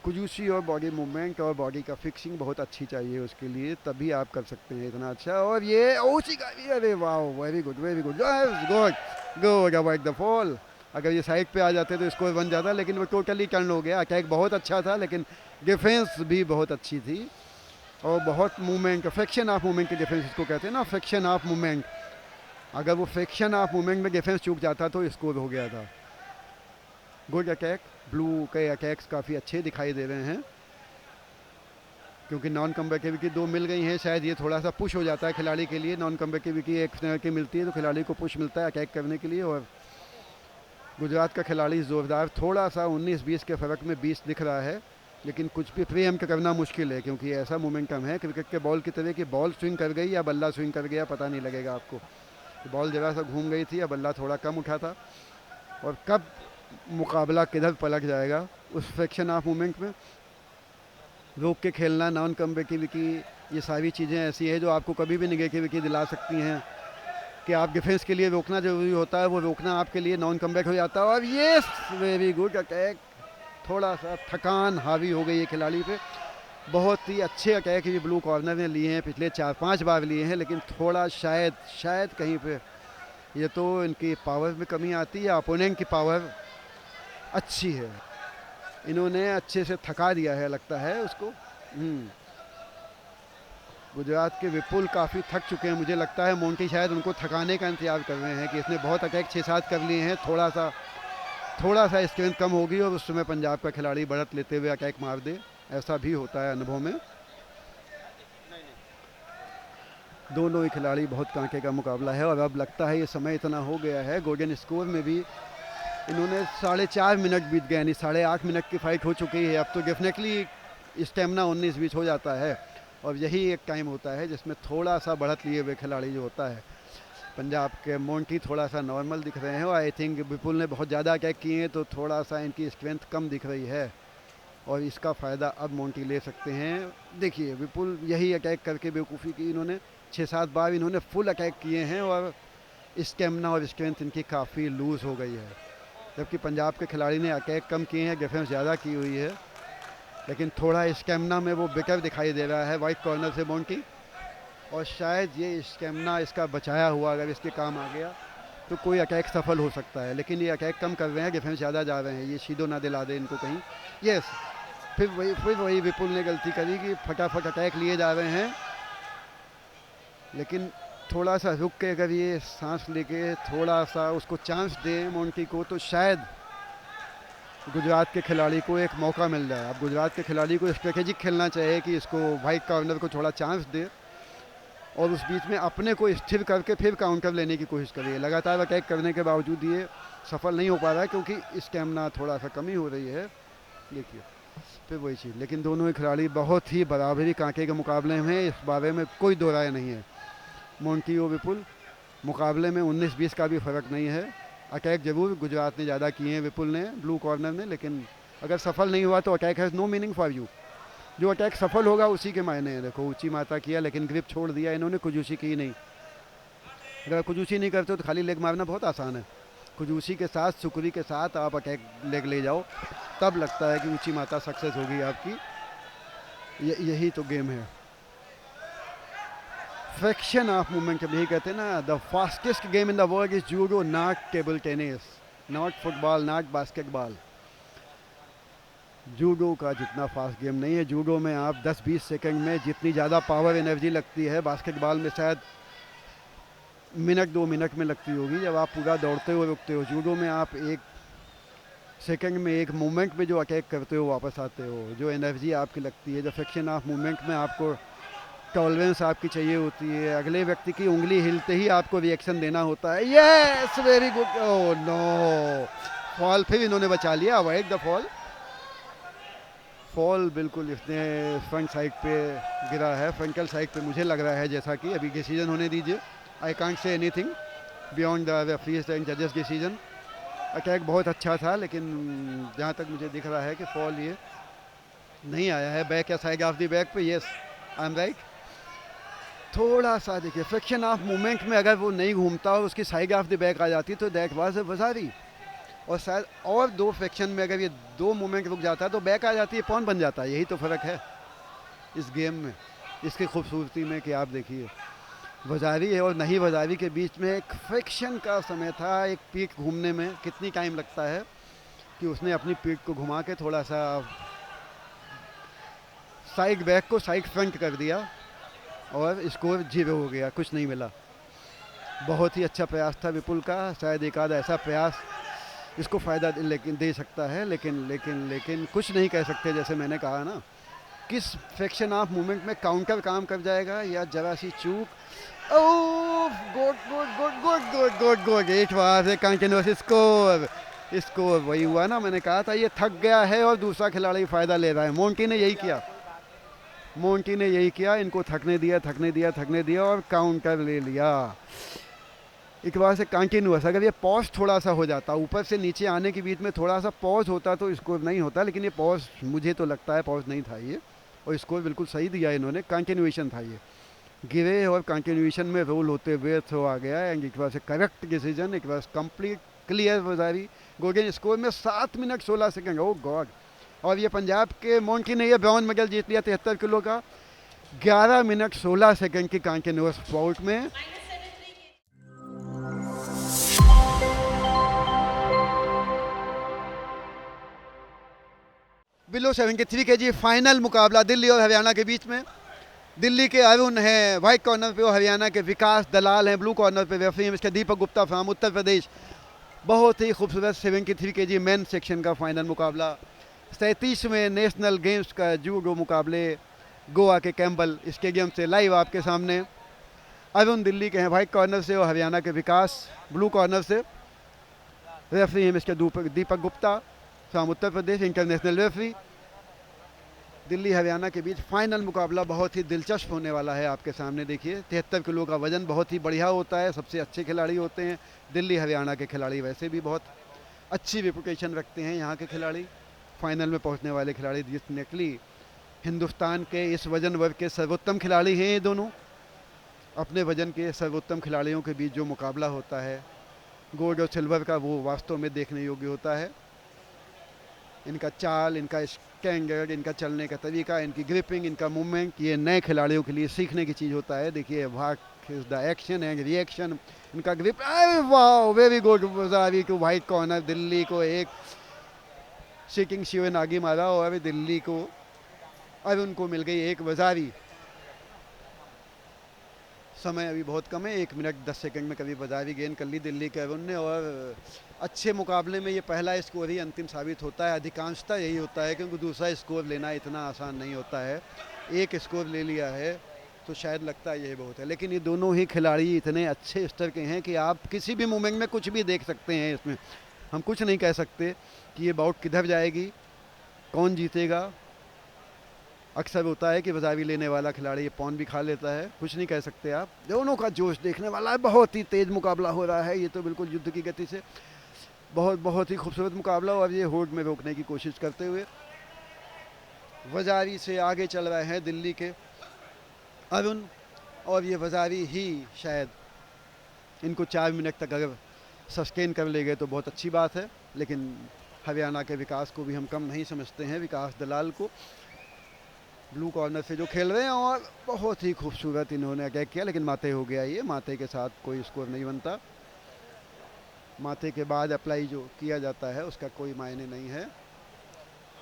कुजूसी और बॉडी मूवमेंट और बॉडी का फिक्सिंग बहुत अच्छी चाहिए उसके लिए, तभी आप कर सकते हैं इतना अच्छा। और ये ओशिगावी, अरे वाह, very good very good good good, avoid the fall. अगर ये साइड पे आ जाते तो स्कोर बन जाता, लेकिन वो टोटली टर्न हो गया। अटैक बहुत अच्छा था लेकिन डिफेंस भी बहुत अच्छी थी और बहुत मूवमेंट, फ्रैक्शन ऑफ मूवमेंट की डिफेंस इसको कहते हैं ना, फ्रैक्शन ऑफ मूवमेंट। अगर वो फ्रैक्शन ऑफ मूवमेंट में डिफेंस चूक जाता तो स्कोर हो गया था। गुड अटैक, ब्लू के अटैक्स काफ़ी अच्छे दिखाई दे रहे हैं क्योंकि नॉन कम्बैटिविटी 2 मिल गई हैं। शायद ये थोड़ा सा पुश हो जाता है खिलाड़ी के लिए, नॉन कम्बैटिविटी 1 की मिलती है तो खिलाड़ी को पुश मिलता है अटैक करने के लिए। और गुजरात का खिलाड़ी ज़ोरदार, थोड़ा सा 19-20 के फ़र्क में 20 दिख रहा है, लेकिन कुछ भी प्रीएम्प्ट करना मुश्किल है क्योंकि ऐसा मोमेंटम है क्रिकेट के बॉल की तरह कि बॉल स्विंग कर गई या बल्ला स्विंग कर गया पता नहीं लगेगा आपको। बॉल जरा सा घूम गई थी, अब बल्ला थोड़ा कम उठा था, और कब मुकाबला किधर पलट जाएगा उस फ्रैक्शन ऑफ मोमेंट में। रोक के खेलना, नॉन कम्बेटिविटी, ये सारी चीज़ें ऐसी हैं जो आपको कभी भी नेगेटिविटी दिला सकती हैं कि आप डिफेंस के लिए रोकना ज़रूरी होता है, वो रोकना आपके लिए नॉन कम्बैक हो जाता है। और ये वेरी गुड अटैक, थोड़ा सा थकान हावी हो गई है खिलाड़ी पे। बहुत ही अच्छे अटैक ये ब्लू कॉर्नर ने लिए हैं, पिछले 4-5 बार लिए हैं, लेकिन थोड़ा शायद कहीं पे ये तो इनकी पावर में कमी आती है, अपोनेंट की पावर अच्छी है, इन्होंने अच्छे से थका दिया है लगता है उसको। गुजरात के विपुल काफ़ी थक चुके हैं, मुझे लगता है मोंटी शायद उनको थकाने का इंतजार कर रहे हैं कि इसने बहुत अटैक 6-7 कर लिए हैं, थोड़ा सा स्ट्रेंथ कम होगी और उस समय पंजाब का खिलाड़ी बढ़त लेते हुए अटैक मार दे। ऐसा भी होता है अनुभव में। दोनों ही खिलाड़ी बहुत कांटे का मुकाबला है, और अब लगता है ये समय इतना हो गया है, गोल्डन स्कोर में भी इन्होंने 4.5 मिनट बीत गए, यानी 8.5 मिनट की फाइट हो चुकी है। अब तो डेफिनेटली स्टेमिना 19-20 हो जाता है, और यही एक टाइम होता है जिसमें थोड़ा सा बढ़त लिए हुए खिलाड़ी जो होता है। पंजाब के मोंटी थोड़ा सा नॉर्मल दिख रहे हैं, और आई थिंक विपुल ने बहुत ज़्यादा अटैक किए हैं तो थोड़ा सा इनकी स्ट्रेंथ कम दिख रही है, और इसका फ़ायदा अब मोंटी ले सकते हैं। देखिए विपुल यही अटैक करके बेवकूफ़ी की, इन्होंने 6-7 बार इन्होंने फुल अटैक किए हैं, और स्टेमिना और स्ट्रेंथ इनकी काफ़ी लूज़ हो गई है। जबकि पंजाब के खिलाड़ी ने अटैक कम किए हैं, डिफेंस ज़्यादा की हुई है, लेकिन थोड़ा स्टेमिना में वो बेटर दिखाई दे रहा है वाइट कॉर्नर से मोंटी, और शायद ये स्टेमिना इसका बचाया हुआ अगर इसके काम आ गया तो कोई अटैक सफल हो सकता है। लेकिन ये अटैक कम कर रहे हैं, डिफेंस ज़्यादा जा रहे हैं, ये सीधो ना दिला दे इनको कहीं। यस, फिर वही विपुल ने गलती करी कि फटाफट अटैक लिए जा रहे हैं, लेकिन थोड़ा सा रुक के अगर ये सांस लेके थोड़ा सा उसको चांस दें मोंटी को, तो शायद गुजरात के खिलाड़ी को एक मौका मिल जाए। अब गुजरात के खिलाड़ी को स्ट्रेटेजिक खेलना चाहिए कि इसको वाइट कॉर्नर को थोड़ा चांस दे, और उस बीच में अपने को स्थिर करके फिर काउंटर लेने की कोशिश करिए। लगातार अटैक करने के बावजूद ये सफल नहीं हो पा रहा है, क्योंकि स्टेमिना थोड़ा सा कमी हो रही है। देखिए फिर वही चीज़, लेकिन दोनों ही खिलाड़ी बहुत ही बराबरी कांटे के मुकाबले में, इस बारे में कोई दो राय नहीं है। मोंटी और विपुल मुकाबले में 19-20 का भी फ़र्क नहीं है। अटैक जरूर गुजरात ने ज़्यादा किए हैं, विपुल ने, ब्लू कॉर्नर ने, लेकिन अगर सफल नहीं हुआ तो attack has no meaning for you. जो अटैक सफल होगा उसी के मायने हैं। देखो ऊंची माता किया, लेकिन ग्रिप छोड़ दिया इन्होंने, कुजूसी की नहीं। अगर कुजूसी नहीं करते तो खाली लेग मारना बहुत आसान है। कुजूसी के साथ, सुकरी के साथ आप अटैक लेग ले जाओ, तब लगता है कि ऊंची माता सक्सेस होगी आपकी। यही तो गेम है। फ्रैक्शन ऑफ मूवमेंट जब यही कहते हैं ना, the fastest game in the world is judo, not table tennis, not football, not basketball. Judo का जितना फास्ट गेम नहीं है। जूडो में आप 10-20 सेकंड में जितनी ज़्यादा पावर एनर्जी लगती है, बास्केटबॉल में शायद मिनट 2 मिनट में लगती होगी, जब आप पूरा दौड़ते हो रुकते हो। जूडो में आप 1 सेकंड में, एक मूवमेंट में जो अटैक करते हो वापस आते हो, जो एनर्जी आपकी लगती है, जो फ्रैक्शन ऑफ मूवमेंट में आपको टॉलरेंस आपकी चाहिए होती है, अगले व्यक्ति की उंगली हिलते ही आपको रिएक्शन देना होता है। Yes, very good. Oh no, fall फिर इन्होंने बचा लिया, अवॉइड द फॉल। फॉल बिल्कुल इसने फ्रंट साइड पे गिरा है, फ्रंटल साइड पे मुझे लग रहा है, जैसा कि अभी डिसीजन होने दीजिए। I can't say anything beyond the referees and जजेस डिसीजन। अटैक बहुत अच्छा था, लेकिन जहाँ तक मुझे दिख रहा है कि फॉल ये नहीं आया है। बैक या साइड ऑफ द बैक पे, यस आई एम राइट। थोड़ा सा देखिए फ्रैक्शन ऑफ मूवमेंट में अगर वो नहीं घूमता और उसकी साइड ऑफ द बैक आ जाती तो दैट वाज अ वजारी, और शायद और 2 फ्रैक्शन में अगर ये 2 मूवमेंट रुक जाता है तो बैक आ जाती है, पॉन बन जाता है। यही तो फ़र्क है इस गेम में, इसकी खूबसूरती में कि आप देखिए वजारी है और नहीं वजारी के बीच में एक फ्रैक्शन का समय था। एक पीक घूमने में कितनी टाइम लगता है कि उसने अपनी पीक को घुमा के थोड़ा सा साइड बैक को साइड फ्रंट कर दिया, और स्कोर 0 हो गया, कुछ नहीं मिला। बहुत ही अच्छा प्रयास था विपुल का, शायद एक आध ऐसा प्रयास इसको फ़ायदा लेकिन दे सकता है, लेकिन कुछ नहीं कह सकते। जैसे मैंने कहा ना, किस फ्रैक्शन ऑफ मूवमेंट में काउंटर काम कर जाएगा या जरा सी चूक। ओह, गुड, एक बार से कंटिन्यूअस स्कोर वही हुआ ना, मैंने कहा था ये थक गया है और दूसरा खिलाड़ी फ़ायदा ले रहा है। मोंटी ने यही किया, इनको थकने दिया और काउंटर ले लिया। एक बार से कंटिन्यूअस, अगर ये पॉज थोड़ा सा हो जाता, ऊपर से नीचे आने के बीच में थोड़ा सा पॉज होता तो स्कोर नहीं होता, लेकिन ये पॉज मुझे तो लगता है पॉज नहीं था ये, और स्कोर बिल्कुल सही दिया इन्होंने, कंटिन्यूएशन था ये, गिरे और कंटिन्यूएशन में रोल होते हुए थ्रो आ गया, एंड एक बार से करेक्ट डिसीजन, एक बार कंप्लीट क्लियर वजारी गोल्डन स्कोर में 7 मिनट 16 सेकंड, ओ गॉड। और ये पंजाब के मोन्टी ने ये ब्रॉन्ज मेडल जीत लिया 73 किलो का 11 मिनट 16 सेकंड की कंटिन्यूअस फाउट में। बिलो 73 के जी फाइनल मुकाबला दिल्ली और हरियाणा के बीच में। दिल्ली के अरुण हैं व्हाइट कॉर्नर पे, और हरियाणा के विकास दलाल हैं ब्लू कॉर्नर पे, रेफरी हैं मिस्टर दीपक गुप्ता फ्रॉम उत्तर प्रदेश। बहुत ही खूबसूरत 73 के जी मेन सेक्शन का फाइनल मुकाबला, 37वें नेशनल गेम्स का जूडो मुकाबले गोवा के कैम्बल स्टेडियम से लाइव आपके सामने। अरुण दिल्ली के हैं व्हाइट कॉर्नर से, और हरियाणा के विकास ब्लू कॉर्नर से। रेफरी हैं mister Deepak Gupta from Uttar Pradesh, international referee. Delhi Haryana के बीच फाइनल मुकाबला बहुत ही दिलचस्प होने वाला है आपके सामने। देखिए 73 किलो का वजन बहुत ही बढ़िया होता है, सबसे अच्छे खिलाड़ी होते हैं दिल्ली हरियाणा के खिलाड़ी, वैसे भी बहुत अच्छी रेपुटेशन रखते हैं यहाँ के खिलाड़ी। फाइनल में पहुँचने वाले खिलाड़ी डेफिनेटली हिंदुस्तान के इस वजन वर्ग के सर्वोत्तम खिलाड़ी हैं ये दोनों। अपने वजन के सर्वोत्तम खिलाड़ियों के बीच जो मुकाबला होता है गोल्ड और सिल्वर का, वो वास्तव में देखने योग्य होता है। इनका चाल, इनका स्टैंडर्ड, इनका चलने का तरीका, इनकी ग्रिपिंग, इनका मूवमेंट, ये नए खिलाड़ियों के लिए सीखने की चीज़ होता है। देखिए what is the action and reaction, इनका ग्रिप, वाह वेरी गुड वजारी टू व्हाइट कॉर्नर। दिल्ली को एक शेकिंग शिवन आगे मारा, और दिल्ली को अरुण को मिल गई एक वजारी। समय अभी बहुत कम है, 1 मिनट 10 सेकंड में कभी वजारी गेंद कर ली दिल्ली के अरुण ने, और अच्छे मुकाबले में ये पहला स्कोर ही अंतिम साबित होता है। अधिकांशतः यही होता है, क्योंकि दूसरा स्कोर लेना इतना आसान नहीं होता है। एक स्कोर ले लिया है तो शायद लगता है यही बहुत है, लेकिन ये दोनों ही खिलाड़ी इतने अच्छे स्तर के हैं कि आप किसी भी मोमेंट में कुछ भी देख सकते हैं। इसमें हम कुछ नहीं कह सकते कि ये बाउट किधर जाएगी, कौन जीतेगा। अक्सर होता है कि वजारी लेने वाला खिलाड़ी ये पॉन भी खा लेता है, कुछ नहीं कह सकते आप। दोनों का जोश देखने वाला है, बहुत ही तेज मुकाबला हो रहा है, ये तो बिल्कुल युद्ध की गति से बहुत ही खूबसूरत मुकाबला। और ये होड़ में रोकने की कोशिश करते हुए वजारी से आगे चल रहे हैं दिल्ली के अरुण, और ये वजारी ही शायद इनको 4 मिनट तक अगर सस्टेन कर ले गए तो बहुत अच्छी बात है। लेकिन हरियाणा के विकास को भी हम कम नहीं समझते हैं, विकास दलाल को, ब्लू कॉर्नर से जो खेल रहे हैं, और बहुत ही खूबसूरत इन्होंने अटैक किया, लेकिन माथे हो गया ये, माथे के साथ कोई स्कोर नहीं बनता। माथे के बाद अप्लाई जो किया जाता है उसका कोई मायने नहीं है।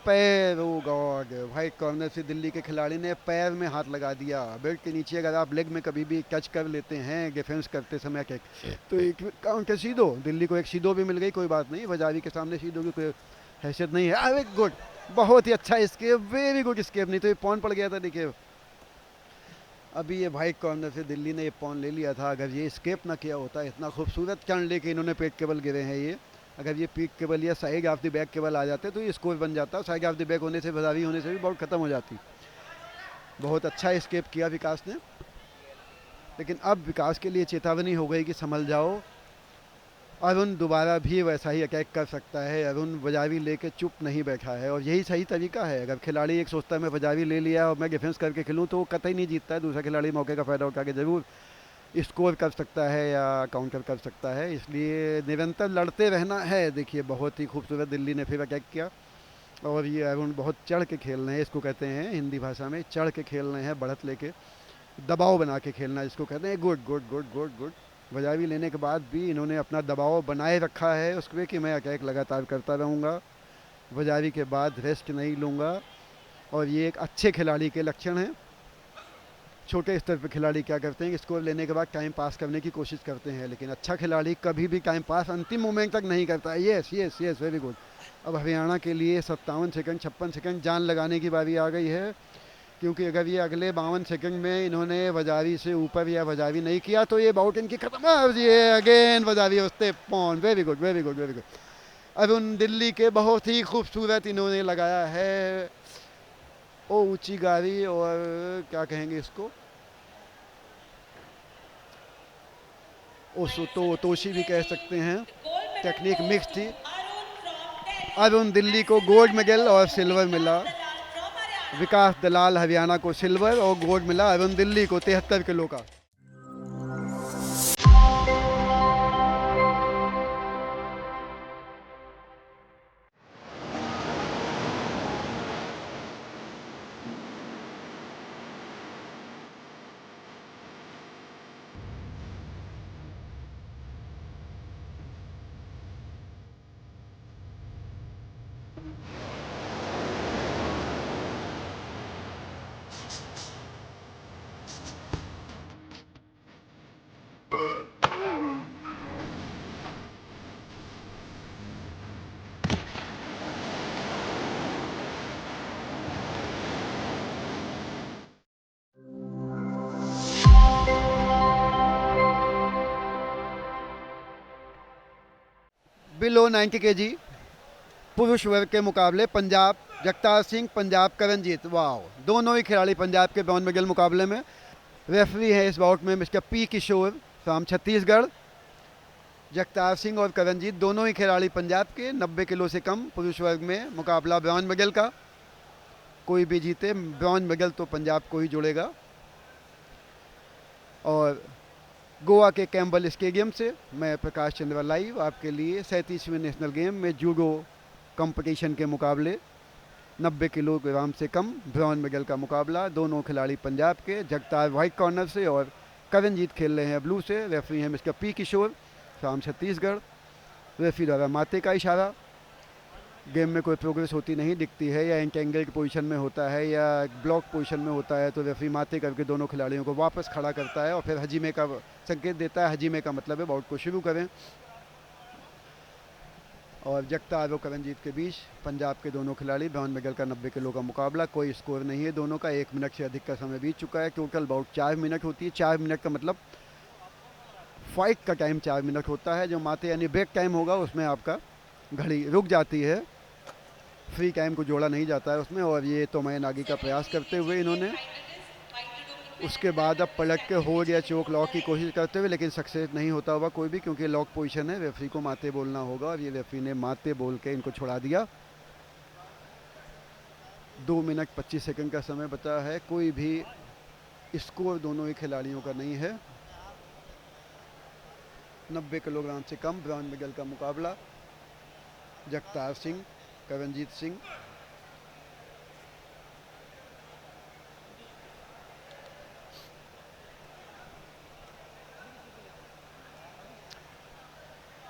पैर, ओ गॉड, व्हाइट कॉर्नर से दिल्ली के खिलाड़ी ने पैर में हाथ लगा दिया। बेल्ट के नीचे अगर आप लेग में कभी भी टच कर लेते हैं डिफेंस करते समय अटैक, तो एक काउंटर सीधो, दिल्ली को एक सीधो भी मिल गई, कोई बात नहीं, वजारी के सामने सीधो की कोई हैसियत नहीं है। अरे गुड, बहुत ही अच्छा स्केप, वेरी गुड स्केप, नहीं तो ये पॉन पड़ गया था। देखिए अभी ये व्हाइट कॉर्नर से दिल्ली ने ये पॉन ले लिया था, अगर ये स्केप ना किया होता, इतना खूबसूरत टर्न लेके इन्होंने पेट केबल गिरे हैं ये, अगर ये पीक केबल या side of the back cable आ जाते तो ये स्कोर बन जाता। साइड ऑफ द बैक होने से, वजारी होने से भी बहुत ख़त्म हो जाती। बहुत अच्छा स्केप किया विकास ने, लेकिन अब विकास के लिए चेतावनी हो गई कि संभल जाओ, अरुण दोबारा भी वैसा ही अटैक कर सकता है। अरुण वजारी लेके चुप नहीं बैठा है, और यही सही तरीका है। अगर खिलाड़ी एक सोचता है मैं वजारी ले लिया और मैं डिफेंस करके खेलूँ, तो वो कतई नहीं जीतता है। दूसरा खिलाड़ी मौके का फ़ायदा उठा के ज़रूर स्कोर कर सकता है या काउंटर कर सकता है, इसलिए निरंतर लड़ते रहना है। देखिए बहुत ही खूबसूरत दिल्ली ने फिर अटैक किया, और ये अरुण बहुत चढ़ के खेल रहे हैं, इसको कहते हैं हिंदी भाषा में चढ़ के खेल रहे हैं, बढ़त लेके दबाव बना के खेलना जिसको कहते हैं। Good good good good good, वजारी लेने के बाद भी इन्होंने अपना दबाव बनाए रखा है उस पर कि मैं अटैक लगातार करता रहूँगा, वजारी के बाद रेस्ट नहीं लूँगा, और ये एक अच्छे खिलाड़ी के लक्षण हैं। छोटे स्तर पर खिलाड़ी क्या करते हैं कि स्कोर लेने के बाद टाइम पास करने की कोशिश करते हैं, लेकिन अच्छा खिलाड़ी कभी भी टाइम पास अंतिम मोमेंट तक नहीं करता है। Yes yes yes, very good. अब हरियाणा के लिए 57 सेकंड 56 सेकंड जान लगाने की बारी आ गई है, क्योंकि अगर ये अगले 52 सेकंड में इन्होंने वजारी से ऊपर या वजारी नहीं किया तो ये बाउट इनकी खत्म। ये अगेन वजारी उसते पॉन, very good very good very good. Arun Delhi के बहुत ही खूबसूरत इन्होंने लगाया है ओ ऊंची गाड़ी, और क्या कहेंगे इसको, ओतोशी भी कह सकते हैं। टेक्निक मिक्स थी। अरुण दिल्ली को गोल्ड मेडल और सिल्वर मिला। विकास दलाल हरियाणा को सिल्वर और गोल्ड मिला अरुण दिल्ली को 73 किलो का। बिलो 90 kg पुरुष वर्ग के मुकाबले पंजाब जगतार सिंह, पंजाब करणजीत। वाह, दोनों ही खिलाड़ी पंजाब के ब्रॉन्ज मेडल मुकाबले में। रेफरी है इस बाउट में mister P Kishore from Chhattisgarh. Jagtar Singh और करणजीत दोनों ही खिलाड़ी पंजाब के। 90 किलो से कम पुरुष वर्ग में मुकाबला ब्रॉन्ज मेडल का। कोई भी जीते ब्रॉन्ज मेडल तो पंजाब को ही जुड़ेगा। और गोवा के कैम्बल स्टेडियम से मैं प्रकाश चंद्रा लाइव आपके लिए 37वें नेशनल गेम में जूडो कंपटीशन के मुकाबले 90 किलोग्राम से कम ब्रॉन्ज मेडल का मुकाबला। दोनों खिलाड़ी पंजाब के। जगतार वाइट कॉर्नर से और करणजीत खेल रहे हैं ब्लू से। रेफरी हैं mister P Kishore from Chhattisgarh. Referee द्वारा माते का इशारा। गेम में कोई प्रोग्रेस होती नहीं दिखती है, या एंटेंगल्ड पोजीशन में होता है या ब्लॉक पोजीशन में होता है, तो रेफरी माते करके दोनों खिलाड़ियों को वापस खड़ा करता है और फिर हजीमे का संकेत देता है। हजीमे का मतलब है बाउट को शुरू करें। और जगतार और करणजीत के बीच पंजाब के दोनों खिलाड़ी ब्रॉन्ज मेडल का 90 किलो का मुकाबला। कोई स्कोर नहीं है दोनों का। 1 मिनट से अधिक का समय बीत चुका है। टोटल बाउट 4 मिनट होती है। 4 मिनट का मतलब फाइट का टाइम 4 मिनट होता है। जो माते यानी ब्रेक टाइम होगा उसमें आपका घड़ी रुक जाती है, फ्री टाइम को जोड़ा नहीं जाता है उसमें। और ये तोमय नागी का प्रयास करते हुए इन्होंने उसके बाद अब पलट के होल्ड या चोक लॉक की कोशिश करते हुए, लेकिन सक्सेस नहीं होता हुआ कोई भी, क्योंकि लॉक पोजीशन है। रेफरी को माते बोलना होगा और ये रेफरी ने माते बोल के इनको छुड़ा दिया। 2 मिनट 25 सेकंड का समय बचा है। कोई भी स्कोर दोनों ही खिलाड़ियों का नहीं है। 90 किलोग्राम से कम ब्रॉन्ज मेडल का मुकाबला। जगतार सिंह, करणजीत सिंह।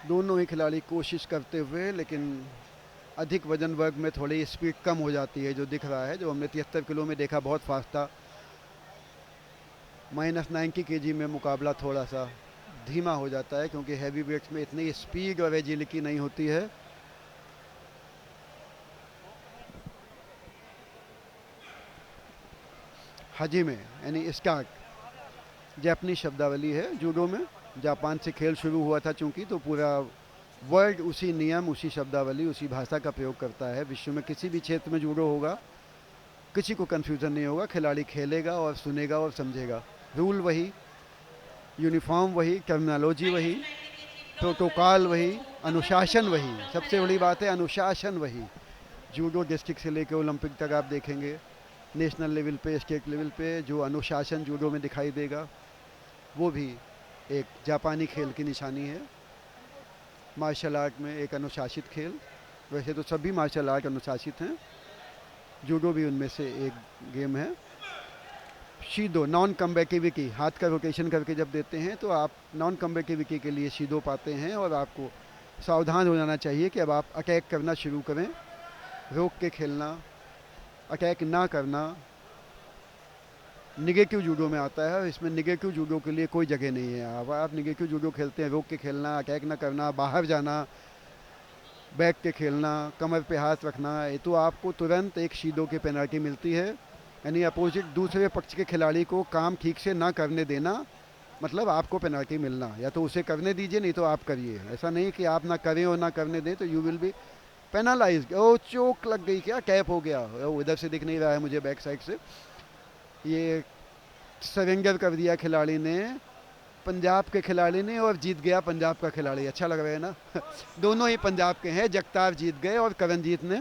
दोनों ही खिलाड़ी कोशिश करते हुए, लेकिन अधिक वजन वर्ग में थोड़ी स्पीड कम हो जाती है, जो दिख रहा है। जो हमने 73 किलो में देखा बहुत फास्ट था। -90 kg में मुकाबला थोड़ा सा धीमा हो जाता है, क्योंकि हैवी वेट्स में इतनी स्पीड और एजिलिटी नहीं होती है। हजीमे यानी स्टार्ट जापानी शब्दावली है जूडो में। जापान से खेल शुरू हुआ था चूंकि, तो पूरा वर्ल्ड उसी नियम, उसी शब्दावली, उसी भाषा का प्रयोग करता है। विश्व में किसी भी क्षेत्र में जूडो होगा, किसी को कंफ्यूजन नहीं होगा। खिलाड़ी खेलेगा और सुनेगा और समझेगा। रूल वही, यूनिफॉर्म वही, टर्मिनोलॉजी वही, प्रोटोकॉल वही, अनुशासन वही। सबसे बड़ी बात है अनुशासन वही। जूडो डिस्ट्रिक्ट से लेकर ओलंपिक तक आप देखेंगे, नेशनल लेवल पे, स्टेट लेवल पे जो अनुशासन जूडो में दिखाई देगा, वो भी एक जापानी खेल की निशानी है। मार्शल आर्ट में एक अनुशासित खेल। वैसे तो सभी मार्शल आर्ट अनुशासित हैं, जूडो भी उनमें से एक गेम है। शीदो नॉन कम्बेटिविटी, हाथ का रोटेशन करके जब देते हैं तो आप नॉन कम्बेटिविटी के लिए शीदो पाते हैं। और आपको सावधान हो जाना चाहिए कि अब आप अटैक करना शुरू करें। रोक के खेलना, अटैक ना करना निगेटिव जूडो में आता है। इसमें निगेटिव जूडो के लिए कोई जगह नहीं है। अब आप निगेटिव जूडो खेलते हैं, रोक के खेलना, अटैक ना करना, बाहर जाना, बैठ के खेलना, कमर पे हाथ रखना, ये तो आपको तुरंत एक शीदो की पेनल्टी मिलती है। यानी अपोजिट दूसरे पक्ष के खिलाड़ी को काम ठीक से ना करने देना, मतलब आपको पेनल्टी मिलना। या तो उसे करने दीजिए, नहीं तो आप करिए। ऐसा नहीं कि आप ना करें और ना करने दें, तो यू विल बी पेनलाइज। ओ चोक लग गई क्या, कैप हो गया, ओ इधर से दिख नहीं रहा है मुझे बैक साइड से। ये सरेंडर कर दिया खिलाड़ी ने पंजाब के खिलाड़ी ने और जीत गया पंजाब का खिलाड़ी। अच्छा लग रहा है ना दोनों ही पंजाब के हैं। जगतार जीत गए और करणजीत ने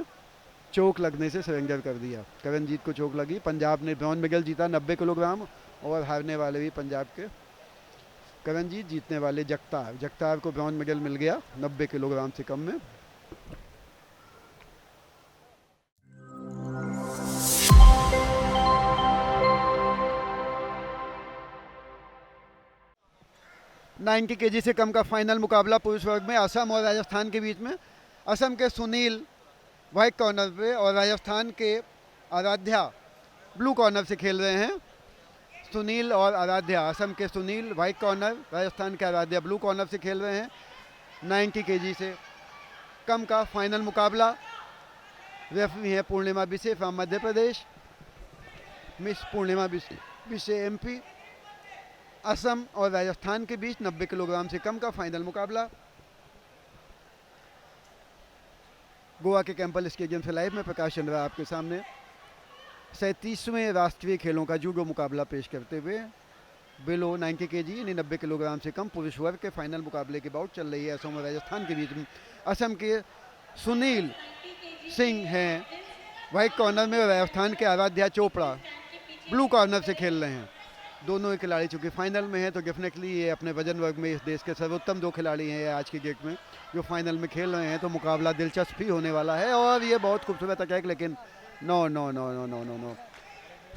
चोक लगने से सरेंडर कर दिया। करणजीत को चोक लगी। पंजाब ने ब्रॉन्ज मेडल जीता 90 किलोग्राम और हारने वाले भी पंजाब के करणजीत, जीतने वाले जगतार। जगतार को ब्रॉन्ज मेडल मिल गया 90 किलोग्राम से कम में। नाइन्टी केजी से कम का फाइनल मुकाबला पुरुष वर्ग में असम और राजस्थान के बीच में। असम के सुनील व्हाइट कॉर्नर पे और राजस्थान के आराध्या ब्लू कॉर्नर से खेल रहे हैं। सुनील और आराध्या, असम के सुनील व्हाइट कॉर्नर, राजस्थान के आराध्या ब्लू कॉर्नर से खेल रहे हैं। 90 केजी से कम का फाइनल मुकाबला। रेफरी हैं पूर्णिमा बिसे फ्रॉम मध्य प्रदेश, मिस पूर्णिमा बिसे एमपी। असम और राजस्थान के बीच 90 किलोग्राम से कम का फाइनल मुकाबला। गोवा के कैंपल स्टेडियम से लाइव में प्रकाश चंद्रा आपके सामने 37वें राष्ट्रीय खेलों का जूडो मुकाबला पेश करते हुए बिलो 90 केजी यानी 90 किलोग्राम से कम पुरुष वर्ग के फाइनल मुकाबले की बाउट चल रही है असम और राजस्थान के बीच में। असम के सुनील सिंह हैं व्हाइट कॉर्नर में और राजस्थान के आराध्या चोपड़ा ब्लू कॉर्नर से खेल रहे हैं। दोनों ही खिलाड़ी चूँकि फाइनल में हैं तो डेफिनेटली ये अपने वजन वर्ग में इस देश के सर्वोत्तम दो खिलाड़ी हैं आज के डेट में जो फाइनल में खेल रहे हैं, तो मुकाबला दिलचस्प ही होने वाला है। और ये बहुत खूबसूरत अटैक, लेकिन no no no no no no no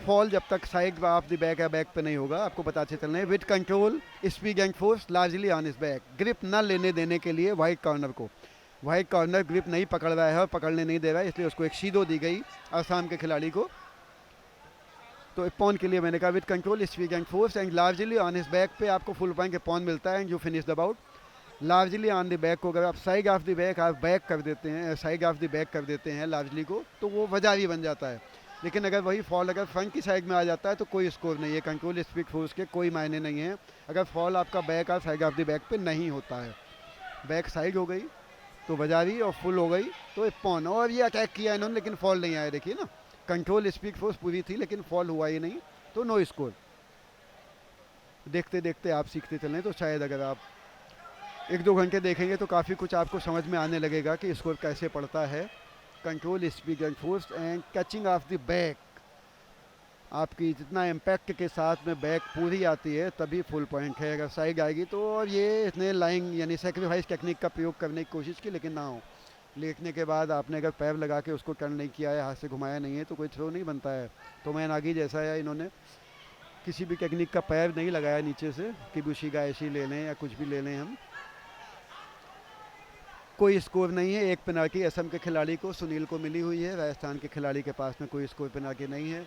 fall जब तक साइड ऑफ द बैक या बैक पे नहीं होगा आपको बताते चलना है। With control speed and force largely on इस बैक, ग्रिप न लेने देने के लिए व्हाइट कॉर्नर को, व्हाइट कॉर्नर ग्रिप नहीं पकड़ रहा है और पकड़ने नहीं दे रहा है, इसलिए उसको एक शीदो दी गई आसाम के खिलाड़ी को। तो एक पॉइंट के लिए मैंने कहा with control speed and force and largely on इस बैक पे आपको फुल पॉइंट के पॉइंट मिलता है and you finish the bout. Largely on the back को अगर आप साइड ऑफ द बैक आप बैक कर देते हैं, साइड ऑफ द बैक कर देते हैं लार्जली को, तो वो वजारी बन जाता है। लेकिन अगर वही फॉल अगर फ्रंट की साइड में आ जाता है तो कोई स्कोर नहीं है। कंट्रोल स्पीड फोर्स के कोई मायने नहीं है अगर फॉल आपका बैक और साइड ऑफ द बैक पे नहीं होता है। बैक साइड हो गई तो वजारी और फुल हो गई तो एक पॉन। और ये अटैक किया इन्होंने लेकिन फॉल नहीं आया, देखिए ना, कंट्रोल स्पीड फोर्स पूरी थी लेकिन फॉल हुआ ही नहीं, तो नो स्कोर। देखते देखते आप सीखते चलें तो शायद अगर आप 1-2 घंटे देखेंगे तो काफ़ी कुछ आपको समझ में आने लगेगा कि स्कोर कैसे पड़ता है। Control speed and force and catching of the back, आपकी जितना इम्पैक्ट के साथ में बैक पूरी आती है तभी फुल पॉइंट है। अगर साइड आएगी तो, और ये इतने लाइंग यानी सेक्रीफाइस टेक्निक का प्रयोग करने की कोशिश की लेकिन ना हो। लेटने के बाद आपने अगर पैर लगा के उसको टर्न नहीं किया है, हाथ से घुमाया नहीं है तो कोई थ्रो नहीं बनता है। तो मैं नागी जैसा है, इन्होंने किसी भी टेक्निक का पैर नहीं लगाया नीचे से कि बुशिगा ऐसी ले लें या कुछ भी ले लें हम। कोई स्कोर नहीं है। एक पेनाल्टी असम के खिलाड़ी को सुनील को मिली हुई है, राजस्थान के खिलाड़ी के पास में कोई स्कोर पेनाल्टी नहीं है।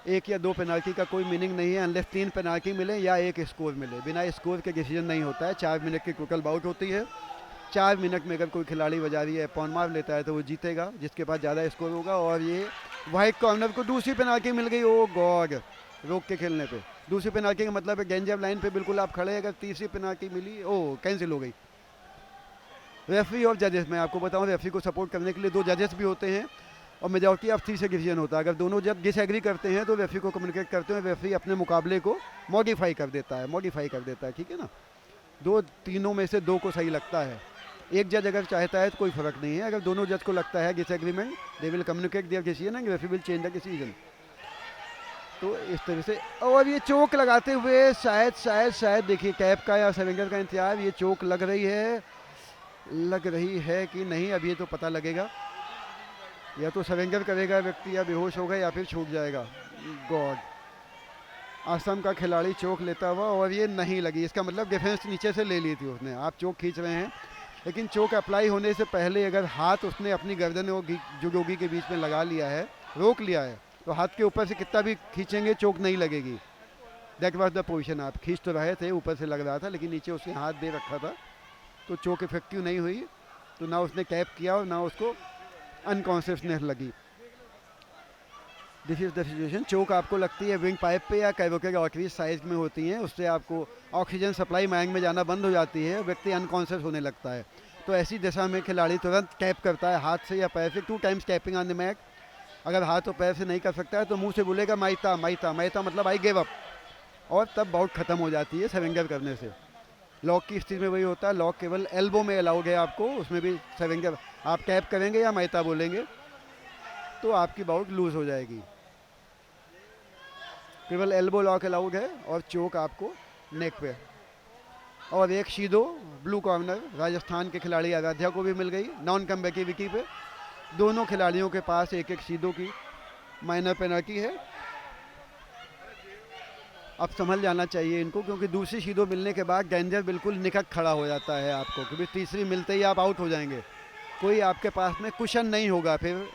1 या 2 पेनाल्टी का कोई मीनिंग नहीं है अनलेस 3 पेनाल्टी मिले या 1 स्कोर मिले। बिना स्कोर के डिसीजन नहीं होता है। 4 मिनट की टोटल बाउट होती है। 4 मिनट में अगर कोई खिलाड़ी वजारी है पॉन मार लेता है तो वो जीतेगा जिसके पास ज़्यादा स्कोर होगा। और ये व्हाइट कॉर्नर को दूसरी पेनाल्टी मिल गई। ओ गॉड, रोक के खेलने पे दूसरी पेनाल्टी का मतलब है डेंजर लाइन पे बिल्कुल आप खड़े, अगर तीसरी पेनाल्टी मिली ओ कैंसिल हो गई। रेफरी और जजेस, मैं आपको बताऊं रेफरी को सपोर्ट करने के लिए 2 जजेस भी होते हैं और मेजॉरिटी ऑफ 3 से डिसीजन होता है। अगर दोनों जब डिसएग्री करते हैं तो रेफरी को कम्युनिकेट करते हैं, रेफरी अपने मुकाबले को मॉडिफाई कर देता है, ठीक है ना। 2 तीनों में से 2 को सही लगता है। एक जज अगर चाहता है तो कोई फर्क नहीं है। अगर दोनों जज को लगता है disagreement, they will communicate there decision and referee will change the decision. तो इस तरह से। और ये चोक लगाते हुए शायद देखिए कैप का या सरेंडर का इंतजार, ये चोक लग रही है कि नहीं, अब ये तो पता लगेगा। या तो सरेंडर करेगा व्यक्ति या बेहोश होगा या फिर छूट जाएगा। गॉड, असम का खिलाड़ी चोक लेता हुआ और ये नहीं लगी, इसका मतलब डिफेंस नीचे से ले ली थी उसने। आप चोक खींच रहे हैं लेकिन चोक अप्लाई होने से पहले अगर हाथ उसने अपनी गर्दन और जुडोगी के बीच में लगा लिया है, रोक लिया है, तो हाथ के ऊपर से कितना भी खींचेंगे चोक नहीं लगेगी। That was the position. आप खींच तो रहे थे, ऊपर से लग रहा था लेकिन नीचे उसने हाथ दे रखा था तो चोक इफेक्टिव नहीं हुई। तो ना उसने टैप किया और ना उसको अनकॉन्शियसनेस लगी। This is the situation. Choke आपको लगती है विंग पाइप पे या कैरोटिड आर्टरी साइज में होती हैं, उससे आपको ऑक्सीजन सप्लाई माइंड में जाना बंद हो जाती है, व्यक्ति अनकॉन्शियस होने लगता है। तो ऐसी दशा में खिलाड़ी तुरंत टैप करता है हाथ से या पैर से, 2 times tapping on the mat. अगर हाथ और पैर से नहीं कर सकता है तो मुंह से बोलेगा माइता माइता, माइता मतलब आई गिव अप। और तब बाउट ख़त्म हो जाती है सरेंडर करने से। लॉक की स्थिति में वही होता है, लॉक केवल एल्बो में अलाउड है आपको, उसमें भी सरेंडर आप टैप करेंगे या मैता बोलेंगे तो आपकी बाउट लूज़ हो जाएगी। केवल एल्बो लॉक अलाउड है और चोक आपको नेक पे। और एक शीदो ब्लू कॉर्नर राजस्थान के खिलाड़ी आराध्या को भी मिल गई नॉन कम बैकी विकी पे। दोनों खिलाड़ियों के पास एक एक शीदो की माइनर पेनल्टी है। अब संभल जाना चाहिए इनको, क्योंकि दूसरी शीदो मिलने के बाद डेंजर बिल्कुल निकट खड़ा हो जाता है आपको, क्योंकि तीसरी मिलते ही आप आउट हो जाएंगे। कोई आपके पास में कुशन नहीं होगा फिर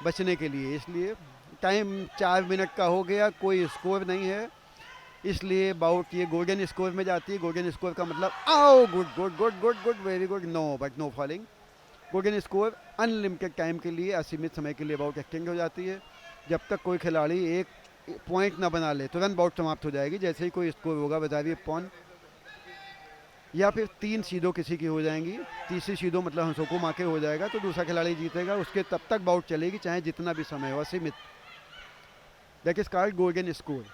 बचने के लिए। इसलिए टाइम 4 मिनट का हो गया, कोई स्कोर नहीं है, इसलिए बाउट ये गोल्डन स्कोर में जाती है। गोल्डन स्कोर का मतलब आओ good good good good good very good, no but no falling. Golden score unlimited time के लिए, असीमित समय के लिए बाउट एक्सटेंड हो जाती है। जब तक कोई खिलाड़ी एक पॉइंट ना बना ले तुरंत बाउट समाप्त हो जाएगी। जैसे ही कोई स्कोर होगा बताइए पॉइंट या फिर 3 शीदों किसी की हो जाएंगी, तीसरी शीदों मतलब हंसोको माके हो जाएगा तो दूसरा खिलाड़ी जीतेगा, उसके तब तक बाउट चलेगी चाहे जितना भी समय हो, असीमित। That is called golden score.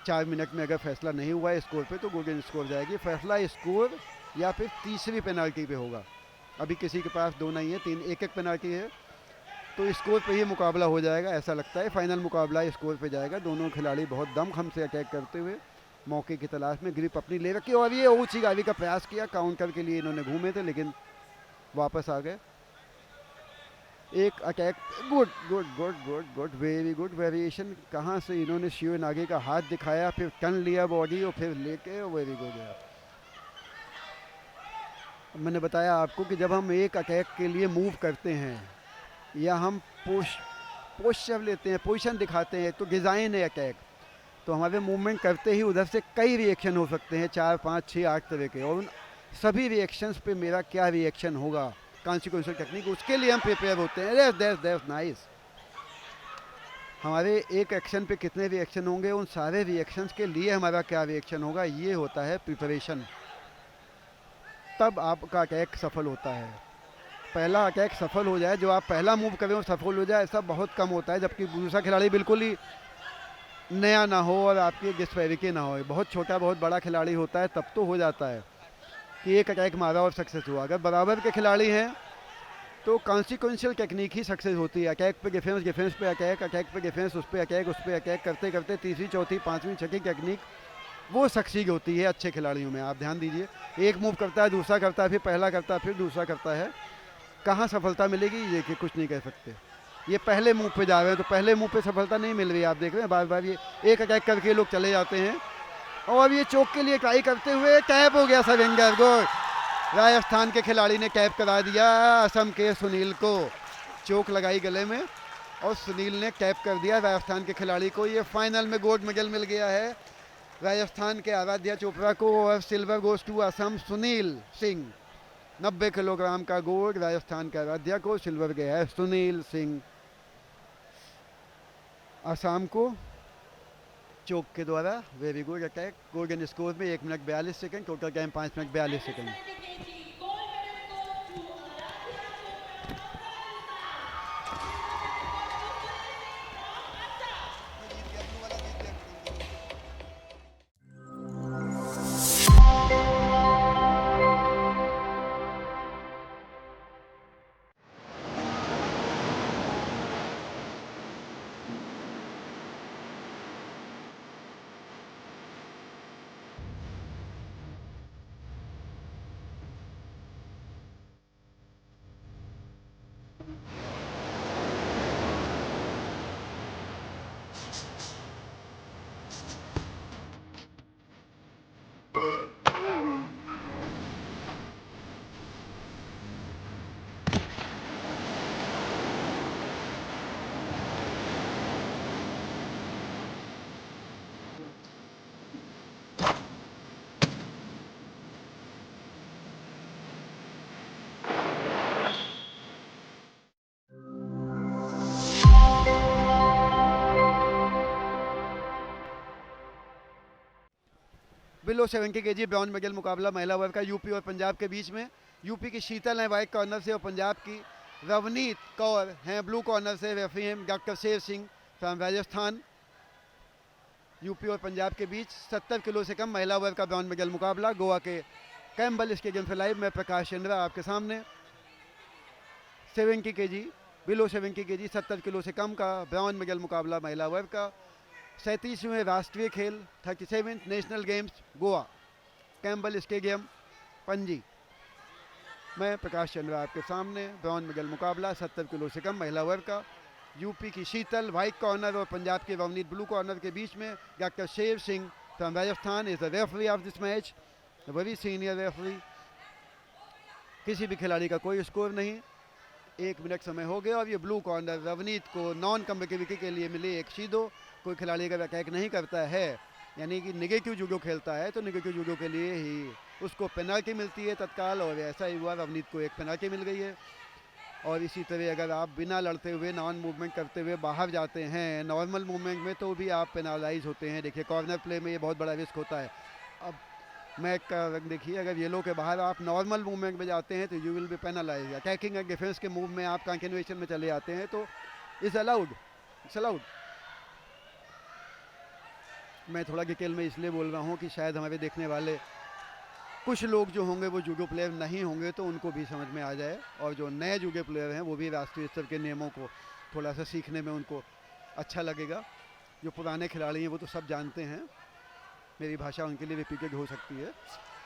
4 minute में अगर फैसला नहीं हुआ है स्कोर पे तो गोल्डन स्कोर जाएगी। फैसला स्कोर या फिर तीसरी पेनाल्टी पे होगा। अभी किसी के पास 2 नहीं है, 3 एक एक पेनाल्टी है, तो स्कोर पे ही मुकाबला हो जाएगा ऐसा लगता है। फाइनल मुकाबला स्कोर पे जाएगा। दोनों खिलाड़ी बहुत दमखम से अटैक करते हुए मौके की तलाश में ग्रिप अपनी ले रखी और ये ऊंची गाड़ी का प्रयास किया, काउंटर के लिए इन्होंने घूमे थे लेकिन वापस आ गए। एक attack, good good good good good very good variation. कहाँ से इन्होंने शिवन आगे का हाथ दिखाया, फिर टर्न लिया बॉडी और फिर लेके वेरी गुड है। मैंने बताया आपको कि जब हम एक अटैक के लिए मूव करते हैं या हम पोस्चर लेते हैं, पोजीशन दिखाते हैं, तो डिज़ाइन है अटैक, तो हमारे मूवमेंट करते ही उधर से कई रिएक्शन हो सकते हैं, 4 5 6 8 तरह के, और उन सभी रिएक्शंस पे मेरा क्या रिएक्शन होगा कॉन्सिक्वेंशियल टेक्निक, उसके लिए हम प्रिपेयर होते हैं। That's nice. हमारे एक एक्शन पे कितने रिएक्शन होंगे, उन सारे रिएक्शंस के लिए हमारा क्या रिएक्शन होगा, ये होता है प्रिपरेशन। तब आपका अटैक सफल होता है। पहला अटैक सफल हो जाए, जो आप पहला मूव करें वो सफल हो जाए, ऐसा बहुत कम होता है। जबकि दूसरा खिलाड़ी बिल्कुल ही नया ना हो और आपकी डिस्पेरिटी ना हो, बहुत छोटा बहुत बड़ा खिलाड़ी होता है, तब तो हो जाता है कि एक अटैक मारा और सक्सेस हुआ। अगर बराबर के खिलाड़ी हैं तो कॉन्सिक्वेंशियल टेक्निक ही सक्सेस होती है। अटैक पे डिफेंस, डिफेंस पे अटैक, अटैक पे डिफेंस, उस पर अटैक, उस पर अटैक करते करते तीसरी चौथी पांचवीं छठी टेक्निक वो सक्सीड होती है अच्छे खिलाड़ियों में। आप ध्यान दीजिए, एक मूव करता है, दूसरा करता है, फिर पहला करता है, फिर दूसरा करता है, कहाँ सफलता मिलेगी ये कि कुछ नहीं कह सकते। ये पहले मूव पे जा रहे हैं तो पहले मूव पे सफलता नहीं मिल रही, आप देख रहे हैं बार बार ये एक अटैक करके लोग चले जाते हैं। और ये चौक के लिए ट्राई करते हुए टैप हो गया सरेंडर। गोल, राजस्थान के खिलाड़ी ने टैप करा दिया असम के सुनील को, चौक लगाई गले में और सुनील ने टैप कर दिया राजस्थान के खिलाड़ी को। ये फाइनल में गोल्ड मेडल मिल गया है राजस्थान के आराध्या चोपड़ा को और silver goes to Assam Sunil Singh. 90 kilogram का गोल्ड राजस्थान के आराध्या को, सिल्वर गया है सुनील सिंह असम को चौक के द्वारा। Very good attack. Golden score में 1 minute 42 second, total time 5 minute 42 second. Below 70 KG bronze medal मुकाबला महिला वर्ग का यूपी और पंजाब के बीच में। यूपी की शीतल है वाइट कॉर्नर से और पंजाब की रवनीत कौर हैं ब्लू कॉर्नर से। रेफरी हैं doctor Sher Singh from Rajasthan. UP और पंजाब के बीच 70 किलो से कम महिला वर्ग का ब्रॉन्ज मेडल मुकाबला गोवा के कैम्बल स्टेडियम से लाइव। मैं प्रकाश चंद्रा आपके सामने। 70 केजी, बिलो 70 केजी, 70 किलो से कम का ब्रॉन्ज मेडल मुकाबला महिला वर्ग का। 37वें राष्ट्रीय खेल 37th national games Goa Campbell stadium Panaji. मैं प्रकाश चंद्रा आपके सामने। ब्रॉन्ज मेडल मुकाबला 70 किलो से कम महिला वर्ग का। यूपी की शीतल व्हाइट कॉर्नर और पंजाब के रवनीत ब्लू कॉर्नर के बीच में। Doctor Sher Singh from Rajasthan is the referee of this match, very senior referee. किसी भी खिलाड़ी का कोई स्कोर नहीं, 1 मिनट समय हो गया। और ये ब्लू कॉर्नर रवनीत को नॉन कम्बेटिविटी के लिए मिली एक सीधो। कोई खिलाड़ी अगर अटैक नहीं करता है, यानी कि निगेटिव जूडो खेलता है, तो निगेटिव जूडो के लिए ही उसको पेनल्टी मिलती है तत्काल। और ऐसा ही हुआ, रवनीत को एक पेनल्टी मिल गई है। और इसी तरह अगर आप बिना लड़ते हुए नॉन मूवमेंट करते हुए बाहर जाते हैं नॉर्मल मूवमेंट में, तो भी आप पेनालाइज होते हैं। देखिए कॉर्नर प्ले में ये बहुत बड़ा रिस्क होता है। अब मैच का रंग देखिए, अगर येलो के बाहर आप नॉर्मल मूवमेंट में जाते हैं तो you will B penalise. Attacking and defence के मूव में आप कंटिन्यूएशन में चले जाते हैं तो इट्स अलाउड, इट्स अलाउड। मैं थोड़ा डिटेल में इसलिए बोल रहा हूँ कि शायद हमारे देखने वाले कुछ लोग जो होंगे वो जूडो प्लेयर नहीं होंगे, तो उनको भी समझ में आ जाए। और जो नए जूडो प्लेयर हैं वो भी राष्ट्रीय स्तर के नियमों को थोड़ा सा सीखने में उनको अच्छा लगेगा। जो पुराने खिलाड़ी हैं वो तो सब जानते हैं, मेरी भाषा उनके लिए रिपीटेड हो सकती है।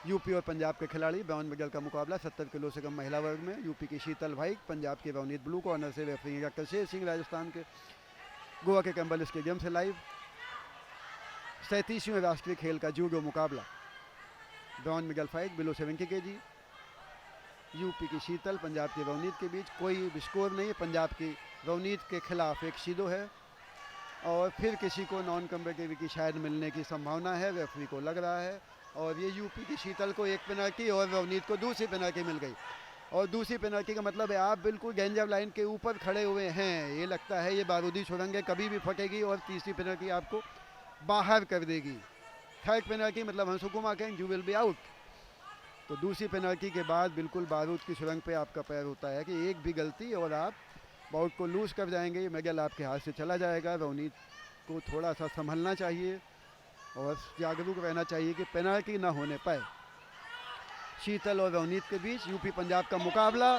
यूपी और पंजाब के खिलाड़ी ब्रॉन्ज मेडल का मुकाबला 70 किलो से कम महिला वर्ग में। यूपी की शीतल व्हाइट, पंजाब के रवनीत ब्लू कॉर्नर से। रेफरी डॉक्टर शेर सिंह राजस्थान के। गोवा के कैम्बल स्टेडियम से लाइव। 37वें राष्ट्रीय खेल का जूडो मुकाबला bronze medal fight below 70 KG. UP की शीतल पंजाब के रवनीत के बीच। कोई स्कोर नहीं, पंजाब की रवनीत के खिलाफ एक सीधो है। और फिर किसी को नॉन कम्बेटिव की शायद मिलने की संभावना है, रेफरी को लग रहा है। और ये यूपी की शीतल को एक पेनल्टी और रवनीत को दूसरी पेनल्टी मिल गई। और दूसरी पेनल्टी का मतलब है आप बिल्कुल डेंजर लाइन के ऊपर खड़े हुए हैं, ये लगता है ये बारूदी सुरंग है, कभी भी फटेगी। और तीसरी पेनल्टी आपको बाहर कर देगी। थर्ड पेनल्टी मतलब हम सुकुमा कहें यू विल बी आउट। तो दूसरी पेनल्टी के बाद बिल्कुल बारूद की सुरंग पे आपका पैर होता है कि एक भी गलती और आप बाउट को लूज कर जाएंगे, मेडल आपके हाथ से चला जाएगा। रवनीत को थोड़ा सा संभलना चाहिए और जागरूक रहना चाहिए कि पेनल्टी ना होने पाए। शीतल और रवनीत के बीच यूपी पंजाब का मुकाबला।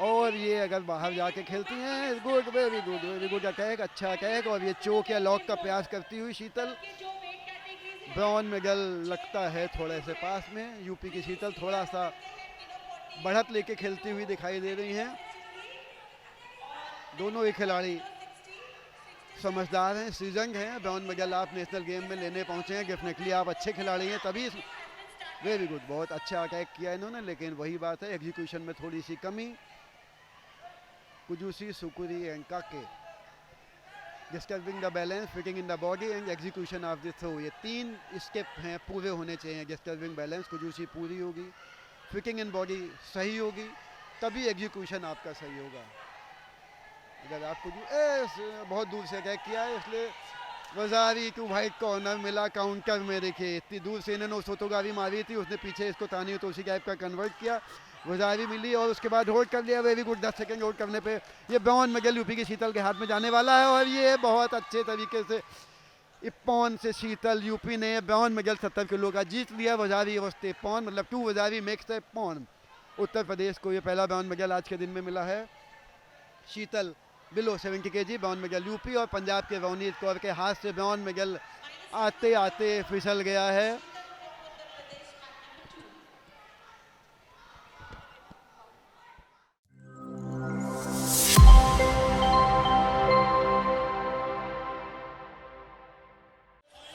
और ये अगर बाहर जाके खेलती हैं, good, very good, very good attack, अच्छा अटैक। और ये चोक या लॉक का प्रयास करती हुई शीतल। ब्रॉन्ज मेडल लगता है थोड़े से पास में। यूपी की शीतल थोड़ा सा बढ़त लेके खेलती हुई दिखाई दे रही हैं। दोनों ही खिलाड़ी समझदार हैं, सीजन हैं। ब्रॉन्ज मेडल आप नेशनल गेम में लेने पहुंचे हैं, डेफिनेटली आप अच्छे खिलाड़ी हैं, तभी वेरी गुड, बहुत अच्छा अटैक किया इन्होंने। लेकिन वही बात है, एग्जीक्यूशन में थोड़ी सी कमी। कुजूसी, सुकुरी एंड काके। Disturbing the balance, fitting in the body and execution of the throw, ये 3 स्टेप हैं पूरे होने चाहिए। डिस्टर्बिंग बैलेंस, कुजूसी पूरी होगी, फिटिंग इन बॉडी सही होगी, तभी एग्जीक्यूशन आपका सही होगा। अगर आपको बहुत दूर से अटैक किया है, इसलिए वजारी टू व्हाइट कॉर्नर मिला काउंटर में। देखिए इतनी दूर से इन्होंने उस फोटोग्राफी मारी थी, उसने पीछे इसको तानी तो उसी टाइप का कन्वर्ट किया, वजारी मिली और उसके बाद होल्ड कर लिया। वेरी गुड, 10 सेकंड होल्ड करने पे ये ब्रॉन्ज मेडल यूपी की शीतल के हाथ में जाने वाला है। और ये बहुत अच्छे तरीके से इप्पॉन से शीतल यूपी ने ब्रॉन्ज मेडल 70 किलो का जीत लिया। वजारी वस्ते इप्पॉन, मतलब 2 वजारी मेक्स इप्पॉन। उत्तर प्रदेश को ये पहला ब्रॉन्ज मेडल आज के दिन में मिला है। Sheetal below 70 KG bronze medal UP. और पंजाब के रवनीत कौर के हाथ से ब्रॉन्ज मेडल आते आते फिसल गया है।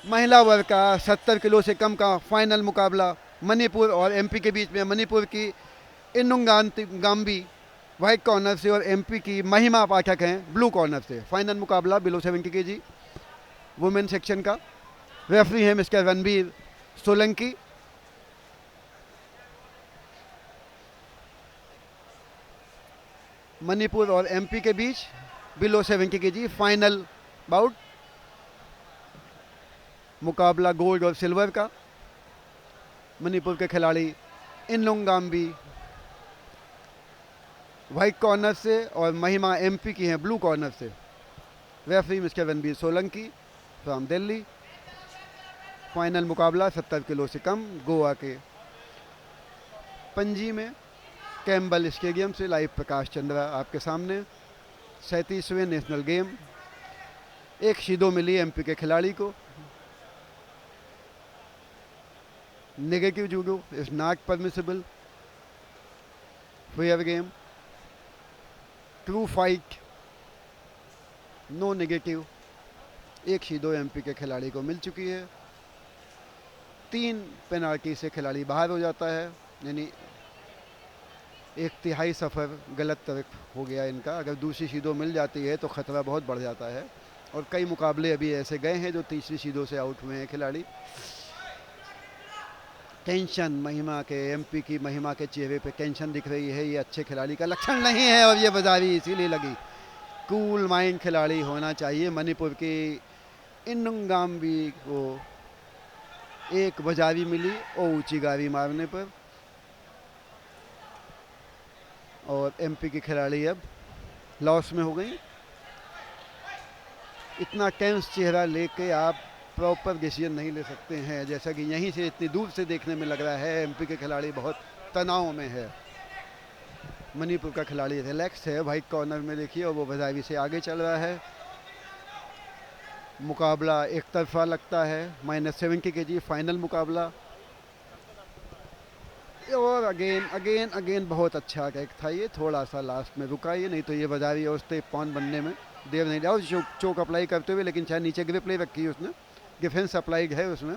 महिला वर्ग का 70 किलो से कम का फाइनल मुकाबला मणिपुर और एमपी के बीच में। मणिपुर की इनुंगाम्बी व्हाइट कॉर्नर से और एमपी की महिमा पाठक हैं ब्लू कॉर्नर से। फाइनल मुकाबला बिलो 70 केजी वुमेन सेक्शन का। रेफरी हैं मिस्टर रणबीर सोलंकी। मणिपुर और एमपी के बीच बिलो 70 केजी फाइनल बाउट, मुकाबला गोल्ड और सिल्वर का। मणिपुर के खिलाड़ी इनुंगाम्बी व्हाइट कॉर्नर से और महिमा एमपी की हैं ब्लू कॉर्नर से। Referee mister Ranbir Solanki from Delhi. Final मुकाबला 70 किलो से कम गोवा के पणजी में कैम्बल स्टेडियम से लाइव प्रकाश चंद्रा आपके सामने। 37वें नेशनल गेम। एक शीदो मिली एमपी के खिलाड़ी को। Negative judo is not permissible. Fair game. True fight, no negative. एक शीदो एमपी के खिलाड़ी को मिल चुकी है। 3 पेनाल्टी से खिलाड़ी बाहर हो जाता है, यानी 1/3 सफ़र गलत तरफ हो गया इनका। अगर दूसरी शीदो मिल जाती है तो ख़तरा बहुत बढ़ जाता है, और कई मुकाबले अभी ऐसे गए हैं जो तीसरी शीदो से आउट हुए हैं खिलाड़ी। टेंशन महिमा के, एमपी की महिमा के चेहरे पे टेंशन दिख रही है। ये अच्छे खिलाड़ी का लक्षण नहीं है, और ये बाजारी इसीलिए लगी। कूल माइंड खिलाड़ी होना चाहिए। मणिपुर की इन्नगाम्बी को एक बाजारी मिली और ऊंची गारी मारने पर, और एमपी की खिलाड़ी अब लॉस में हो गई। इतना टेंस चेहरा लेके आप प्रॉपर डिसीजन नहीं ले सकते हैं, जैसा कि यहीं से इतनी दूर से देखने में लग रहा है। एमपी के खिलाड़ी बहुत तनाव में है। मणिपुर का खिलाड़ी रिलैक्स है। वाइट कॉर्नर में देखिए, और वो बाजारी से आगे चल रहा है। मुकाबला एक तरफा लगता है। -70 kg फाइनल मुकाबला। और अगेन बहुत अच्छा कैक था ये। थोड़ा सा लास्ट में रुका ये, नहीं तो ये बाजारी और स्टेप पॉन बनने में देर नहीं लगा। चोक अप्लाई करते हुए, लेकिन शायद नीचे ग्रिप ले रखी है उसने, डिफेंस अप्लाइड है उसमें,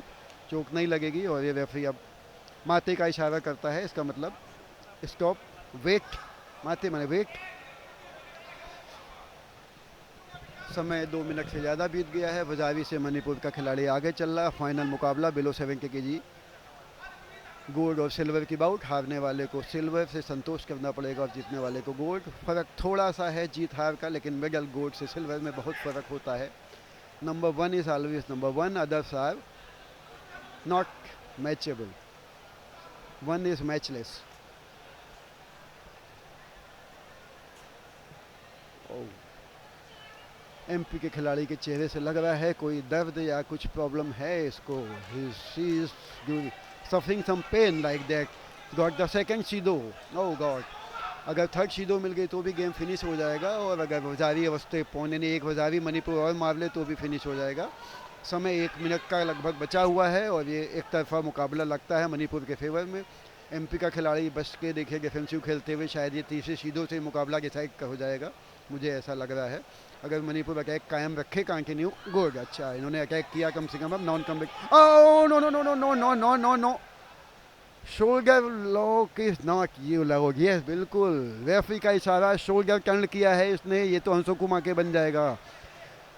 चोक नहीं लगेगी। और ये रेफरी अब माथे का इशारा करता है, इसका मतलब स्टॉप, वेट। माथे माने वेट। समय 2 मिनट से ज़्यादा बीत गया है। बाजारी से मणिपुर का खिलाड़ी आगे चल रहा है। फाइनल मुकाबला बिलो 70 kg गोल्ड और सिल्वर की बाउट। हारने वाले को सिल्वर से संतोष करना पड़ेगा और जीतने वाले को गोल्ड। फ़र्क थोड़ा सा है जीत हार का, लेकिन मेडल गोल्ड से सिल्वर में बहुत फ़र्क होता है। Number 1 is always number 1, others are not matchable. 1 is matchless. MP के खिलाड़ी के चेहरे से लग रहा है कोई दर्द या कुछ प्रॉब्लम है इसको। She is suffering some pain like that. Got the second शीदो। Oh God! अगर थर्ड शीदो मिल गई तो भी गेम फिनिश हो जाएगा, और अगर बाजारी अवस्थे पौने ने एक बाजारी मणिपुर और मार ले तो भी फिनिश हो जाएगा। समय 1 मिनट का लगभग बचा हुआ है, और ये एक तरफा मुकाबला लगता है मणिपुर के फेवर में। एमपी का खिलाड़ी बच के देखिए डिफेंसिव खेलते हुए, शायद ये तीसरे शीदो से मुकाबला डिसाइड का हो जाएगा, मुझे ऐसा लग रहा है। अगर मणिपुर अटैक कायम रखे कंटिन्यू, गुड। अच्छा, इन्होंने अटैक किया कम से कम। अब नॉन come back. Oh no no no no no no no no no, shoulder lock is not you lock. Yes, बिल्कुल रेफरी का इशारा, शोल्डर टर्न किया है इसने, ये तो हंसो कुमाके बन जाएगा।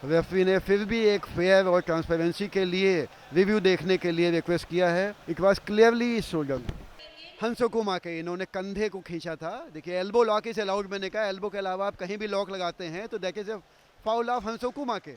रेफरी ने फिर भी एक फेयर और ट्रांसपेरेंसी के लिए रिव्यू देखने के लिए रिक्वेस्ट किया है। It was clearly shoulder. हंसो कुमाके, इन्होंने कंधे को खींचा था। देखिए एल्बो लॉक इज अलाउड, मैंने कहा एल्बो के अलावा आप कहीं भी लॉक लगाते हैं तो that is a foul of हंसो कुमाके।